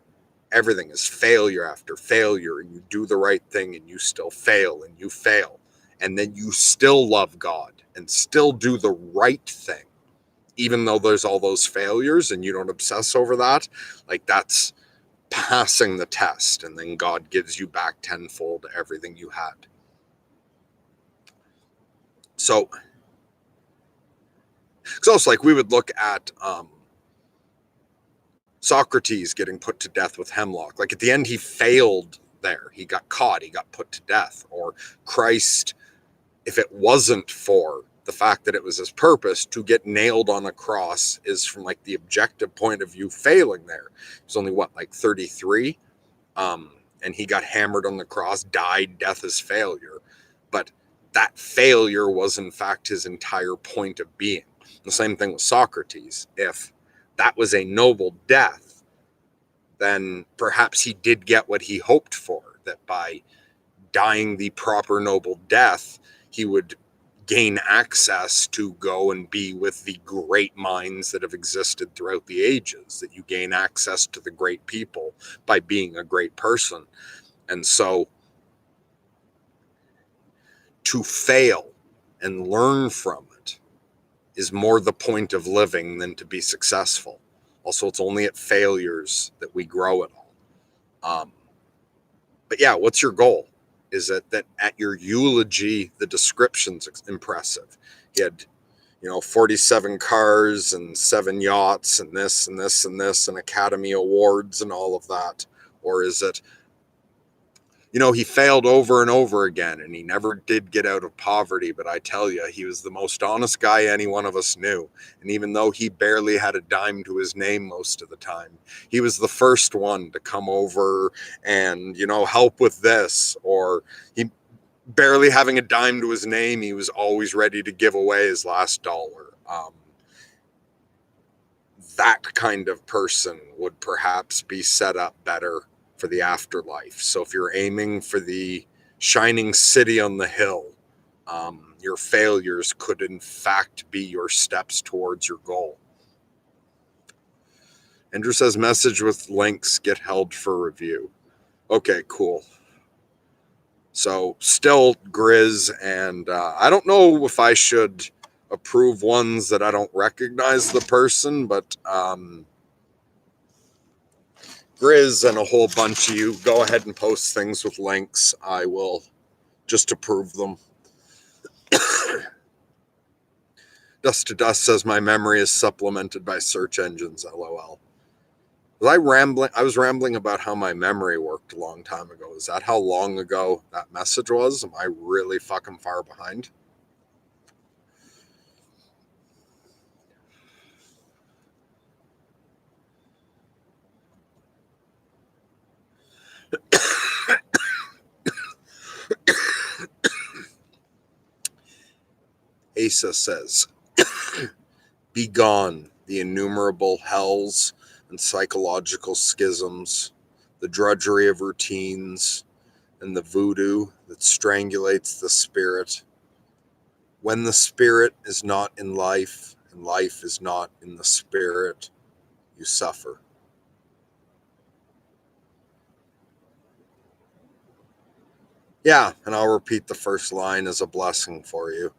everything is failure after failure, and you do the right thing and you still fail and you fail, and then you still love God and still do the right thing, even though there's all those failures and you don't obsess over that, like that's passing the test, and then God gives you back tenfold everything you had. So it's also like we would look at Socrates getting put to death with hemlock. Like at the end, he failed there. He got caught. He got put to death. Or Christ, if it wasn't for the fact that it was his purpose to get nailed on a cross, is from like the objective point of view failing there. He was only what, like 33? And he got hammered on the cross, died, death is failure. But that failure was in fact his entire point of being. The same thing with Socrates. If that was a noble death, then perhaps he did get what he hoped for, that by dying the proper noble death, he would gain access to go and be with the great minds that have existed throughout the ages, that you gain access to the great people by being a great person. And so to fail and learn from it is more the point of living than to be successful. Also, it's only at failures that we grow at all. But yeah, what's your goal? Is it that at your eulogy, the description's impressive? He had, 47 cars and 7 yachts and this and this and this and Academy Awards and all of that? Or is it, he failed over and over again and he never did get out of poverty, but I tell you, he was the most honest guy any one of us knew. And even though he barely had a dime to his name most of the time, he was the first one to come over and, help with this, or he barely having a dime to his name, he was always ready to give away his last dollar. that kind of person would perhaps be set up better for the afterlife. So if you're aiming for the shining city on the hill, your failures could in fact be your steps towards your goal. Andrew says message with links get held for review. Okay, cool. So still Grizz, and I don't know if I should approve ones that I don't recognize the person, but Grizz and a whole bunch of you, go ahead and post things with links. I will just approve them. Dust to Dust says my memory is supplemented by search engines, LOL. I was rambling about how my memory worked a long time ago. Is that how long ago that message was? Am I really fucking far behind? Asa says, be gone, the innumerable hells and psychological schisms, the drudgery of routines, and the voodoo that strangulates the spirit. When the spirit is not in life, and life is not in the spirit, you suffer. Yeah, and I'll repeat the first line as a blessing for you.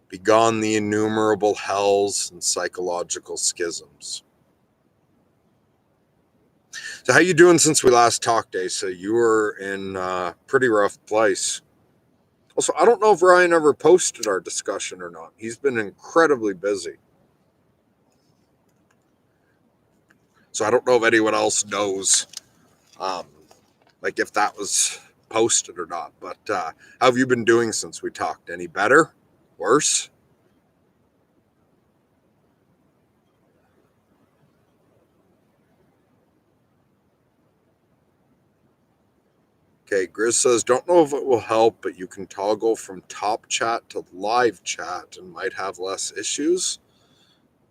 Begone the innumerable hells and psychological schisms. So how you doing since we last talked, Asa? You were in a pretty rough place. Also, I don't know if Ryan ever posted our discussion or not. He's been incredibly busy. So I don't know if anyone else knows, like if that was posted or not. But how have you been doing since we talked? Any better? Worse? Okay, Grizz says, don't know if it will help, but you can toggle from top chat to live chat and might have less issues.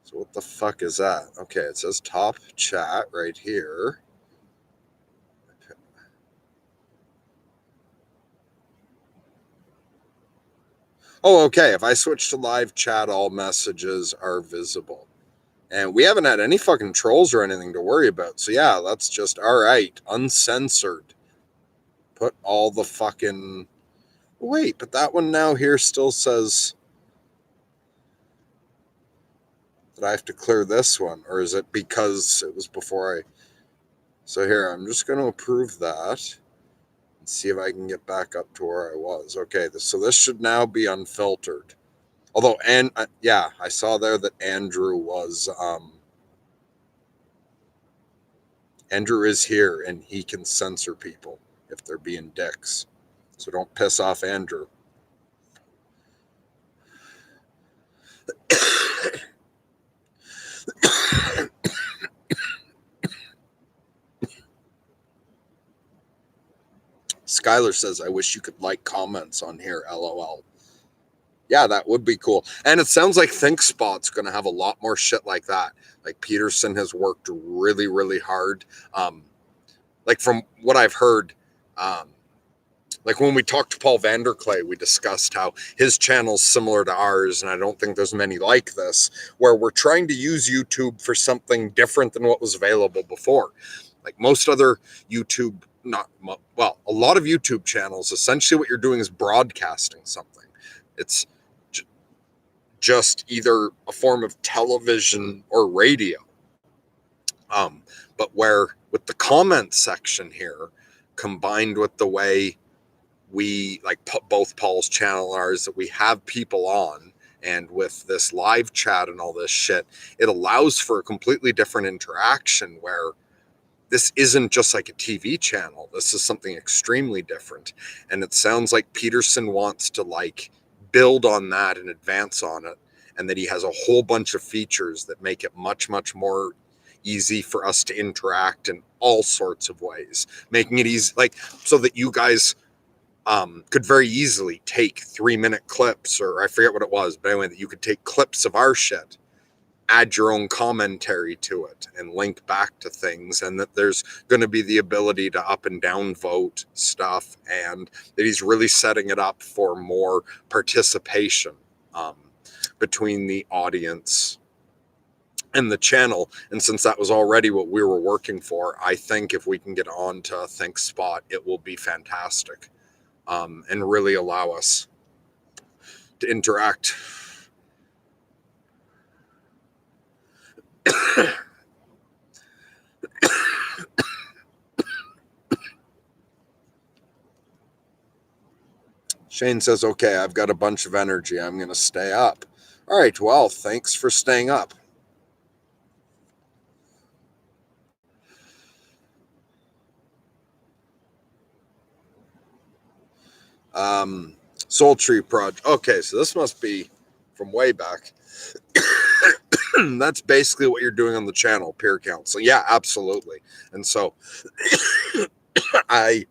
So what the fuck is that? Okay, it says top chat right here. Oh, okay. If I switch to live chat, all messages are visible. And we haven't had any fucking trolls or anything to worry about. So yeah, that's just all right. Uncensored. Put all the fucking... Wait, but that one now here still says that I have to clear this one. Or is it because it was before I... So here, I'm just going to approve that. And see if I can get back up to where I was. Okay, so this should now be unfiltered. Although, and yeah, I saw there that Andrew was... Andrew is here, and he can censor people if they're being dicks. So don't piss off Andrew. Skylar says, I wish you could like comments on here, LOL. Yeah, that would be cool. And it sounds like ThinkSpot's going to have a lot more shit like that. Like Peterson has worked really, really hard. Like from what I've heard, like when we talked to Paul Vanderklay, we discussed how his channel's similar to ours, and I don't think there's many like this, where we're trying to use YouTube for something different than what was available before. Like most other YouTube, a lot of YouTube channels, essentially what you're doing is broadcasting something. It's just either a form of television or radio. But where with the comment section here, combined with the way we like both Paul's channel and ours, that we have people on, and with this live chat and all this shit, it allows for a completely different interaction where this isn't just like a TV channel. This is something extremely different. And it sounds like Peterson wants to like build on that and advance on it. And that he has a whole bunch of features that make it much, much more easy for us to interact in all sorts of ways, making it easy, like so that you guys could very easily take 3-minute clips, or I forget what it was, but anyway, that you could take clips of our shit add your own commentary to it and link back to things, and that there's going to be the ability to up and down vote stuff, and that he's really setting it up for more participation between the audience and the channel. And since that was already what we were working for, I think if we can get on to ThinkSpot, it will be fantastic, and really allow us to interact. Shane says, okay, I've got a bunch of energy. I'm going to stay up. All right, well, thanks for staying up. Soul Tree Project. Okay, so this must be from way back. That's basically what you're doing on the channel, peer counseling. Yeah, absolutely. And so I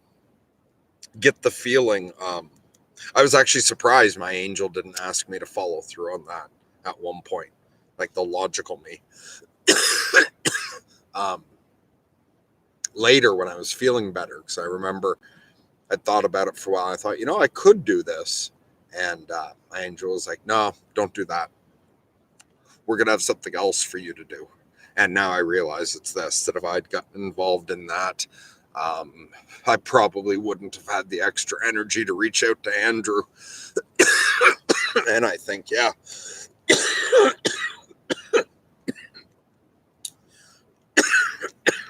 get the feeling, I was actually surprised my angel didn't ask me to follow through on that at one point, like the logical me. Later, when I was feeling better, because I remember I'd thought about it for a while. I thought, I could do this. And my angel was like, no, don't do that. We're going to have something else for you to do. And now I realize it's this, that if I'd gotten involved in that, I probably wouldn't have had the extra energy to reach out to Andrew. And I think, yeah.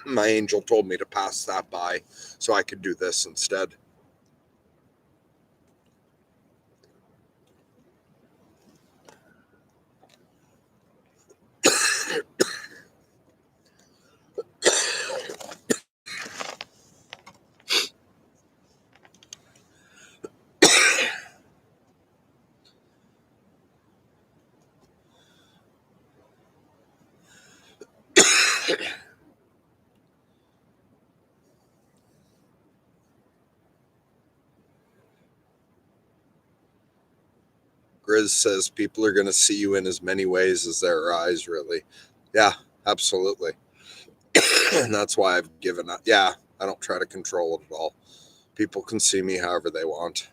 My angel told me to pass that by so I could do this instead. Grizz says people are going to see you in as many ways as their eyes, really. Yeah, absolutely. And that's why I've given up. Yeah, I don't try to control it at all. People can see me however they want.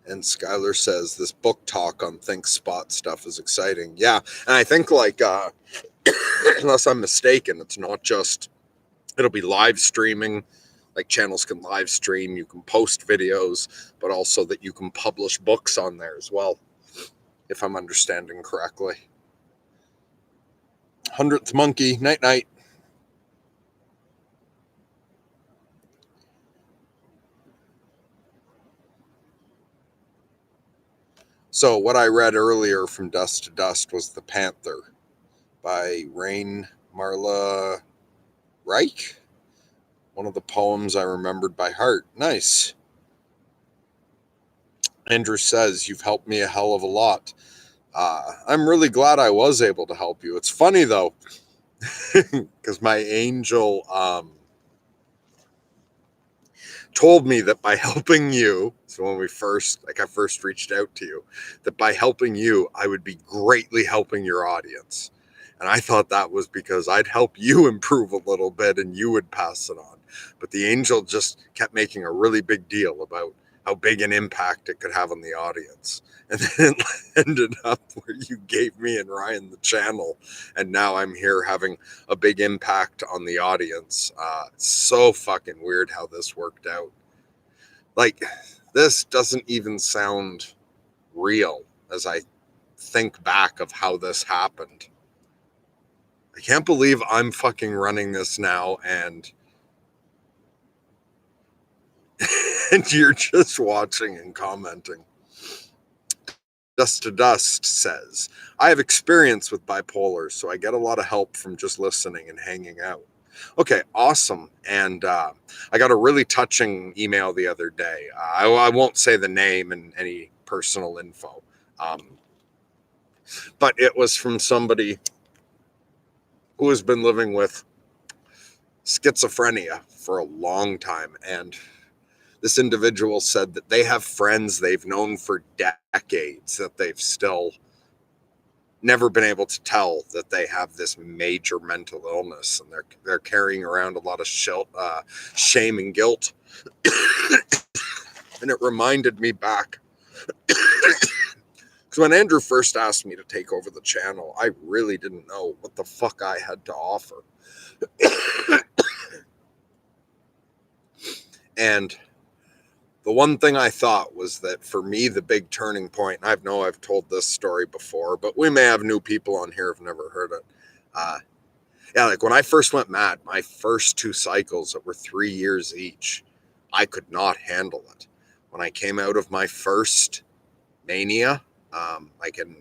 And Skylar says this book talk on ThinkSpot stuff is exciting. Yeah, and I think unless I'm mistaken, it's not just, it'll be live streaming. Like channels can live stream, you can post videos, but also that you can publish books on there as well, if I'm understanding correctly. 100th Monkey, night night. So what I read earlier from Dust to Dust was The Panther by Rain Marla Reich. One of the poems I remembered by heart. Nice. Andrew says, you've helped me a hell of a lot. I'm really glad I was able to help you. It's funny, though, because my angel told me that by helping you, so when I first reached out to you, that by helping you, I would be greatly helping your audience. And I thought that was because I'd help you improve a little bit and you would pass it on. But the angel just kept making a really big deal about how big an impact it could have on the audience. And then it ended up where you gave me and Ryan the channel. And now I'm here having a big impact on the audience. It's so fucking weird how this worked out. Like, this doesn't even sound real as I think back of how this happened. I can't believe I'm fucking running this now and and you're just watching and commenting. Dust to Dust says, I have experience with bipolar, so I get a lot of help from just listening and hanging out. Okay, awesome. And I got a really touching email the other day. I won't say the name and any personal info, but it was from somebody who has been living with schizophrenia for a long time. And This individual said that they have friends they've known for decades that they've still never been able to tell that they have this major mental illness, and they're carrying around a lot of shame and guilt. And it reminded me back, because when Andrew first asked me to take over the channel, I really didn't know what the fuck I had to offer. And the one thing I thought was that for me, the big turning point, and I know I've told this story before, but we may have new people on here who've never heard it. Yeah, like when I first went mad, my first 2 cycles that were 3 years each, I could not handle it. When I came out of my first mania,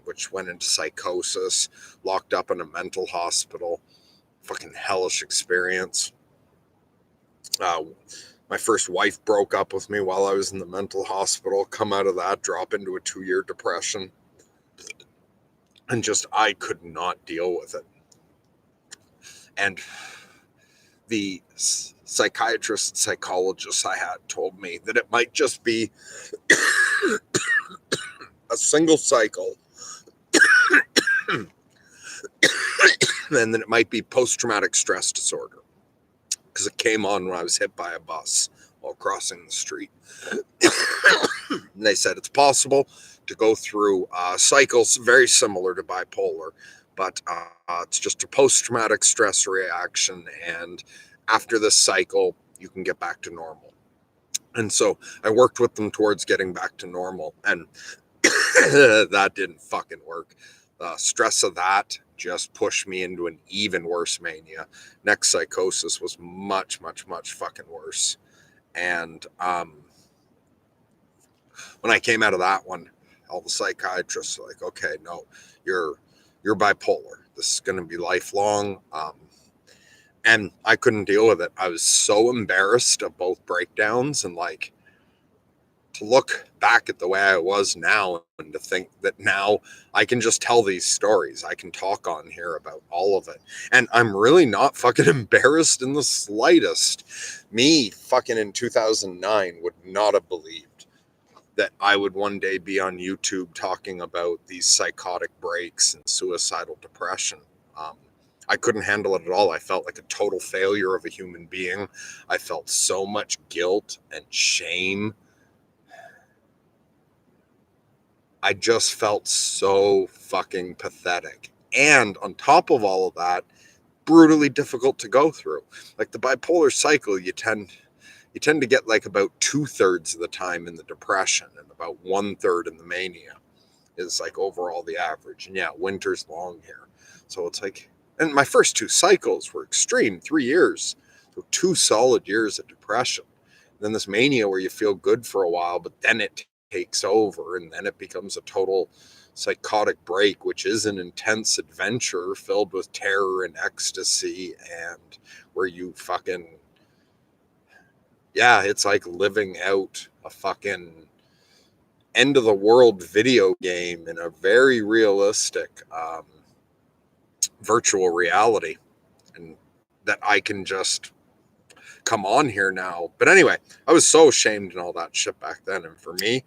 which went into psychosis, locked up in a mental hospital, fucking hellish experience. My first wife broke up with me while I was in the mental hospital, come out of that, drop into a 2-year depression. And just, I could not deal with it. And the psychiatrists and psychologists I had told me that it might just be a single cycle, and then it might be post-traumatic stress disorder, because it came on when I was hit by a bus while crossing the street. And they said it's possible to go through cycles very similar to bipolar, but it's just a post-traumatic stress reaction, and after this cycle, you can get back to normal. And so I worked with them towards getting back to normal, and that didn't fucking work. The stress of that just pushed me into an even worse mania. Next psychosis was much, much, much fucking worse. And when I came out of that one, all the psychiatrists were like, okay, no, you're bipolar. This is going to be lifelong. And I couldn't deal with it. I was so embarrassed of both breakdowns, and like, to look back at the way I was now and to think that now I can just tell these stories. I can talk on here about all of it. And I'm really not fucking embarrassed in the slightest. Me fucking in 2009 would not have believed that I would one day be on YouTube talking about these psychotic breaks and suicidal depression. I couldn't handle it at all. I felt like a total failure of a human being. I felt so much guilt and shame. I just felt so fucking pathetic. And on top of all of that, brutally difficult to go through. Like the bipolar cycle, you tend to get like about 2/3 of the time in the depression and about 1/3 in the mania is like overall the average. And yeah, winter's long here. So it's like, and my first 2 cycles were extreme, 3 years. So 2 solid years of depression. And then this mania where you feel good for a while, but then it takes over, and then it becomes a total psychotic break, which is an intense adventure filled with terror and ecstasy, and where you fucking, yeah, it's like living out a fucking end of the world video game in a very realistic virtual reality, and that I can just come on here now. But anyway, I was so ashamed and all that shit back then. And for me,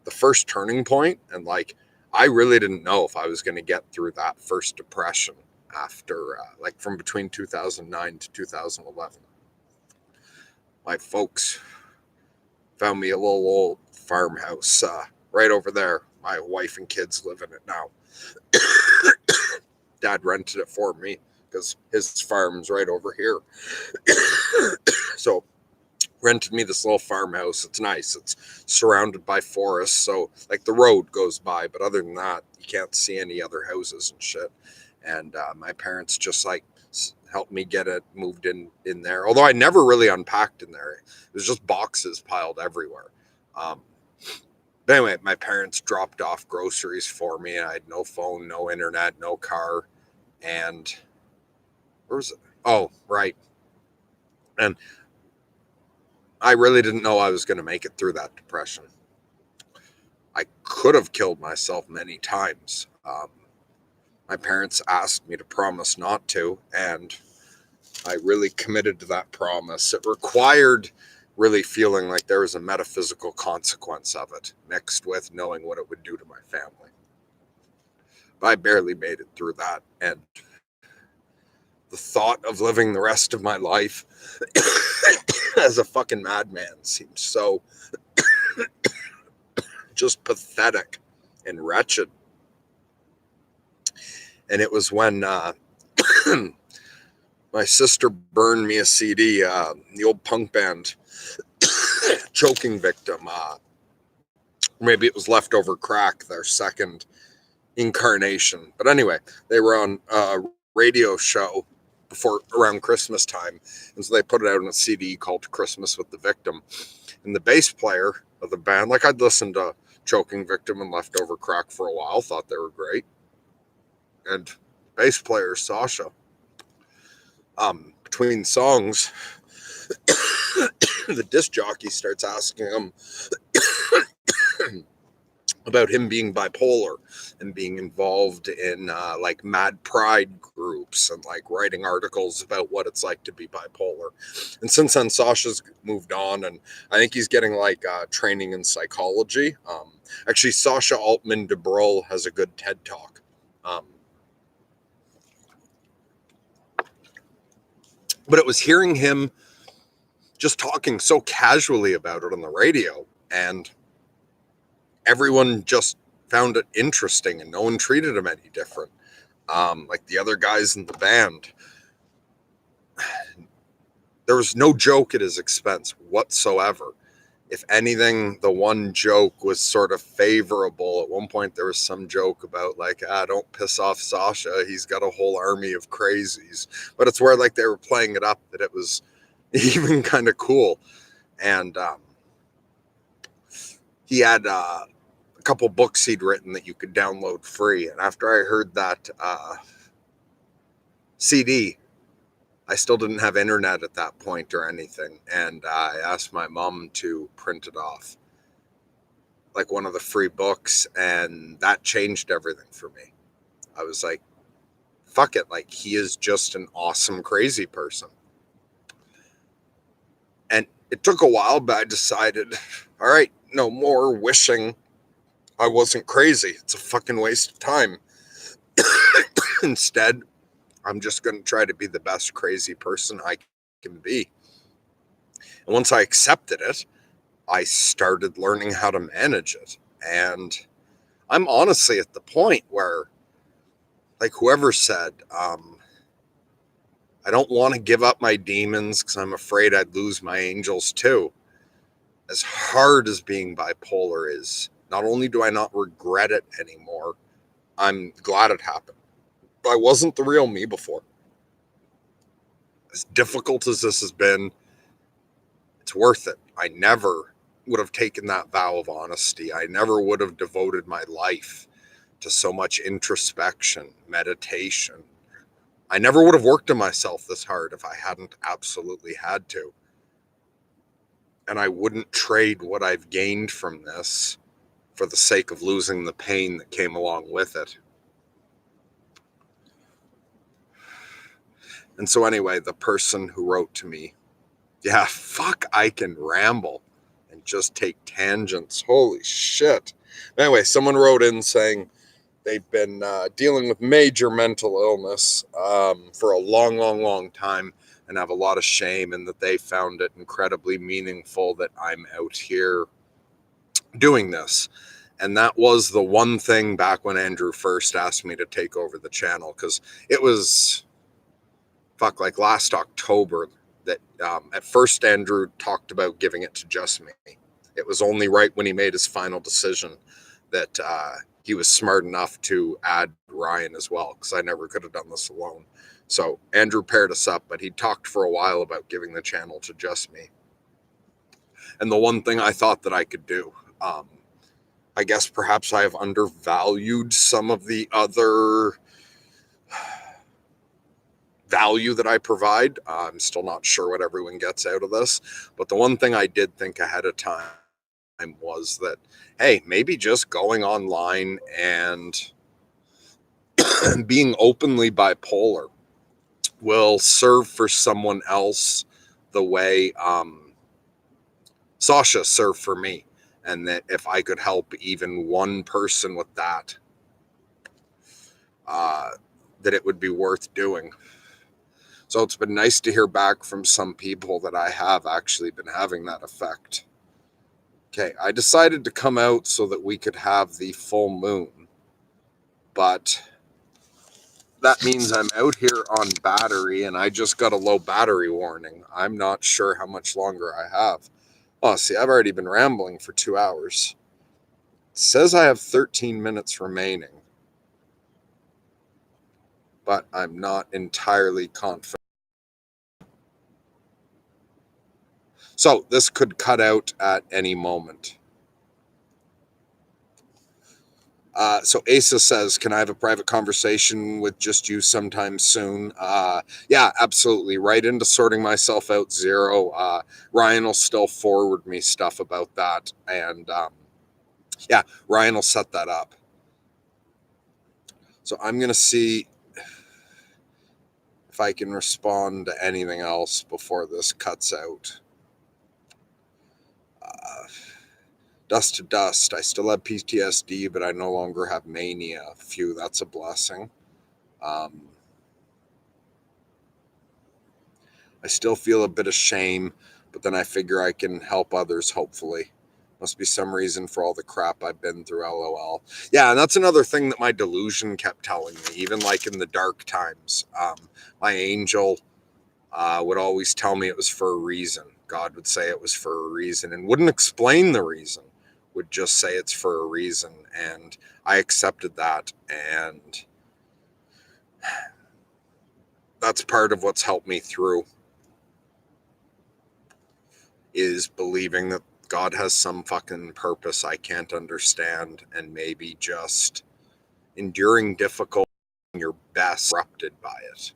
the first turning point, and like, I really didn't know if I was going to get through that first depression after, like, from between 2009 to 2011. My folks found me a little old farmhouse right over there. My wife and kids live in it now. Dad rented it for me because his farm's right over here. So rented me this little farmhouse. It's nice. It's surrounded by forests, so like the road goes by, but other than that, you can't see any other houses and shit. And my parents just like helped me get it moved in there. Although I never really unpacked in there. It was just boxes piled everywhere. But anyway, my parents dropped off groceries for me. I had no phone, no internet, no car. And where was it? Oh, right. And I really didn't know I was going to make it through that depression. I could have killed myself many times. My parents asked me to promise not to, and I really committed to that promise. It required really feeling like there was a metaphysical consequence of it, mixed with knowing what it would do to my family. But I barely made it through that, and the thought of living the rest of my life as a fucking madman seemed so just pathetic and wretched. And it was when my sister burned me a CD, the old punk band Choking Victim. Maybe it was Leftover Crack, their second incarnation. But anyway, they were on a radio show before around Christmas time, and so they put it out on a CD called Christmas with the Victim. And the bass player of the band, like I'd listened to Choking Victim and Leftover Crack for a while, thought they were great. And bass player Sasha, between songs, the disc jockey starts asking him about him being bipolar and being involved in like mad pride groups and like writing articles about what it's like to be bipolar. And since then, Sasha's moved on, and I think he's getting like training in psychology. Actually, Sasha Altman de Brul has a good TED Talk. But it was hearing him just talking so casually about it on the radio, and everyone just found it interesting, and no one treated him any different. Like the other guys in the band, there was no joke at his expense whatsoever. If anything, the one joke was sort of favorable. At one point, there was some joke about like, don't piss off Sasha. He's got a whole army of crazies. But it's where like they were playing it up that it was even kind of cool. And he had a couple books he'd written that you could download free. And after I heard that CD, I still didn't have internet at that point or anything. And I asked my mom to print it off, like one of the free books. And that changed everything for me. I was like, fuck it. Like, he is just an awesome, crazy person. And it took a while, but I decided, all right, no more wishing I wasn't crazy. It's a fucking waste of time. Instead, I'm just going to try to be the best crazy person I can be. And once I accepted it, I started learning how to manage it. And I'm honestly at the point where, like whoever said, I don't want to give up my demons because I'm afraid I'd lose my angels too. As hard as being bipolar is, not only do I not regret it anymore, I'm glad it happened. I wasn't the real me before. As difficult as this has been, it's worth it. I never would have taken that vow of honesty. I never would have devoted my life to so much introspection, meditation. I never would have worked on myself this hard if I hadn't absolutely had to. And I wouldn't trade what I've gained from this for the sake of losing the pain that came along with it. And so anyway, the person who wrote to me, yeah, fuck, I can ramble and just take tangents. Holy shit. Anyway, someone wrote in saying they've been dealing with major mental illness for a long, long, long time and have a lot of shame, and that they found it incredibly meaningful that I'm out here doing this. And that was the one thing back when Andrew first asked me to take over the channel, because it was like last October that at first Andrew talked about giving it to just me. It was only right when he made his final decision that he was smart enough to add Ryan as well, because I never could have done this alone. So Andrew paired us up, but he talked for a while about giving the channel to just me. And the one thing I thought that I could do, I guess perhaps I have undervalued some of the other value that I provide. I'm still not sure what everyone gets out of this, but the one thing I did think ahead of time was that, hey, maybe just going online and being openly bipolar will serve for someone else the way Sasha served for me, and that if I could help even one person with that, that it would be worth doing. So it's been nice to hear back from some people that I have actually been having that effect. Okay, I decided to come out so that we could have the full moon, but that means I'm out here on battery, and I just got a low battery warning. I'm not sure how much longer I have. Oh, see, I've already been rambling for 2 hours. It says I have 13 minutes remaining, but I'm not entirely confident. So this could cut out at any moment. So Asa says, can I have a private conversation with just you sometime soon? Yeah, absolutely. Right into sorting myself out 0. Ryan will still forward me stuff about that. And yeah, Ryan will set that up. So I'm going to see if I can respond to anything else before this cuts out. Dust to dust. I still have PTSD, but I no longer have mania. Phew, that's a blessing. I still feel a bit of shame, but then I figure I can help others, hopefully. Must be some reason for all the crap I've been through, LOL. Yeah, and that's another thing that my delusion kept telling me, even like in the dark times. My angel would always tell me it was for a reason. God would say it was for a reason and wouldn't explain the reason, would just say it's for a reason. And I accepted that. And that's part of what's helped me through, is believing that God has some fucking purpose I can't understand, and maybe just enduring difficulty, your best, corrupted by it,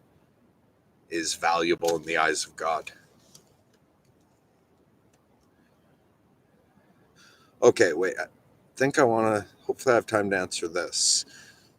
is valuable in the eyes of God. Okay, wait. I think I want to, hopefully I have time to answer this.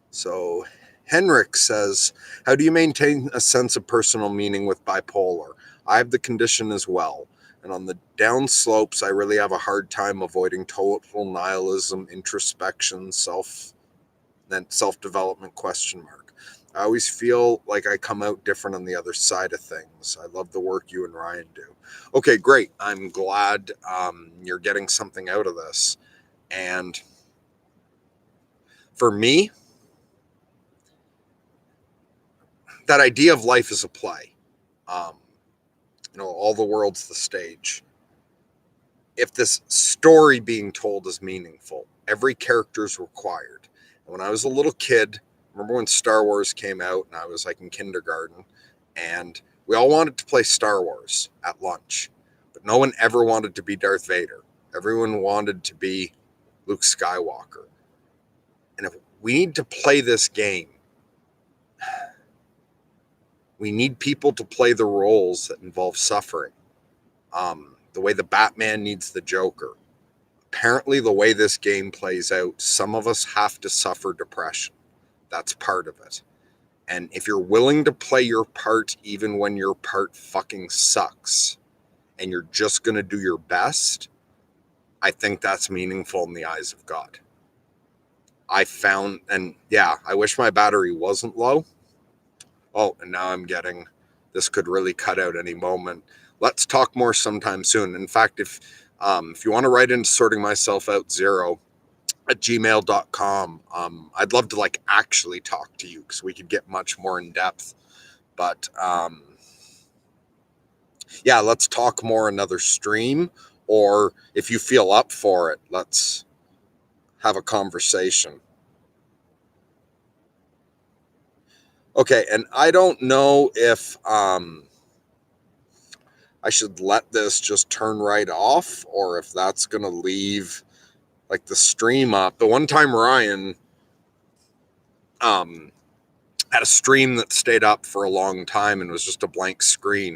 So Henrik says, how do you maintain a sense of personal meaning with bipolar? I have the condition as well. And on the down slopes, I really have a hard time avoiding total nihilism, introspection, self-development question mark. I always feel like I come out different on the other side of things. I love the work you and Ryan do. Okay, great. I'm glad you're getting something out of this. And for me, that idea of life is a play. All the world's the stage. If this story being told is meaningful, every character is required. And when I was a little kid, remember when Star Wars came out and I was like in kindergarten, and we all wanted to play Star Wars at lunch, but no one ever wanted to be Darth Vader. Everyone wanted to be Luke Skywalker. And if we need to play this game, we need people to play the roles that involve suffering. The way the Batman needs the Joker. Apparently, the way this game plays out, some of us have to suffer depression. That's part of it. And if you're willing to play your part even when your part fucking sucks, and you're just going to do your best, I think that's meaningful in the eyes of God. I found, and yeah, I wish my battery wasn't low. Oh, and now I'm getting, this could really cut out any moment. Let's talk more sometime soon. In fact, if you want to write into sorting myself out 0 at gmail.com, I'd love to actually talk to you, because we could get much more in depth. But yeah, let's talk more another stream, or if you feel up for it, let's have a conversation. Okay, and I don't know if I should let this just turn right off, or if that's going to leave the stream up. The one time Ryan had a stream that stayed up for a long time and was just a blank screen.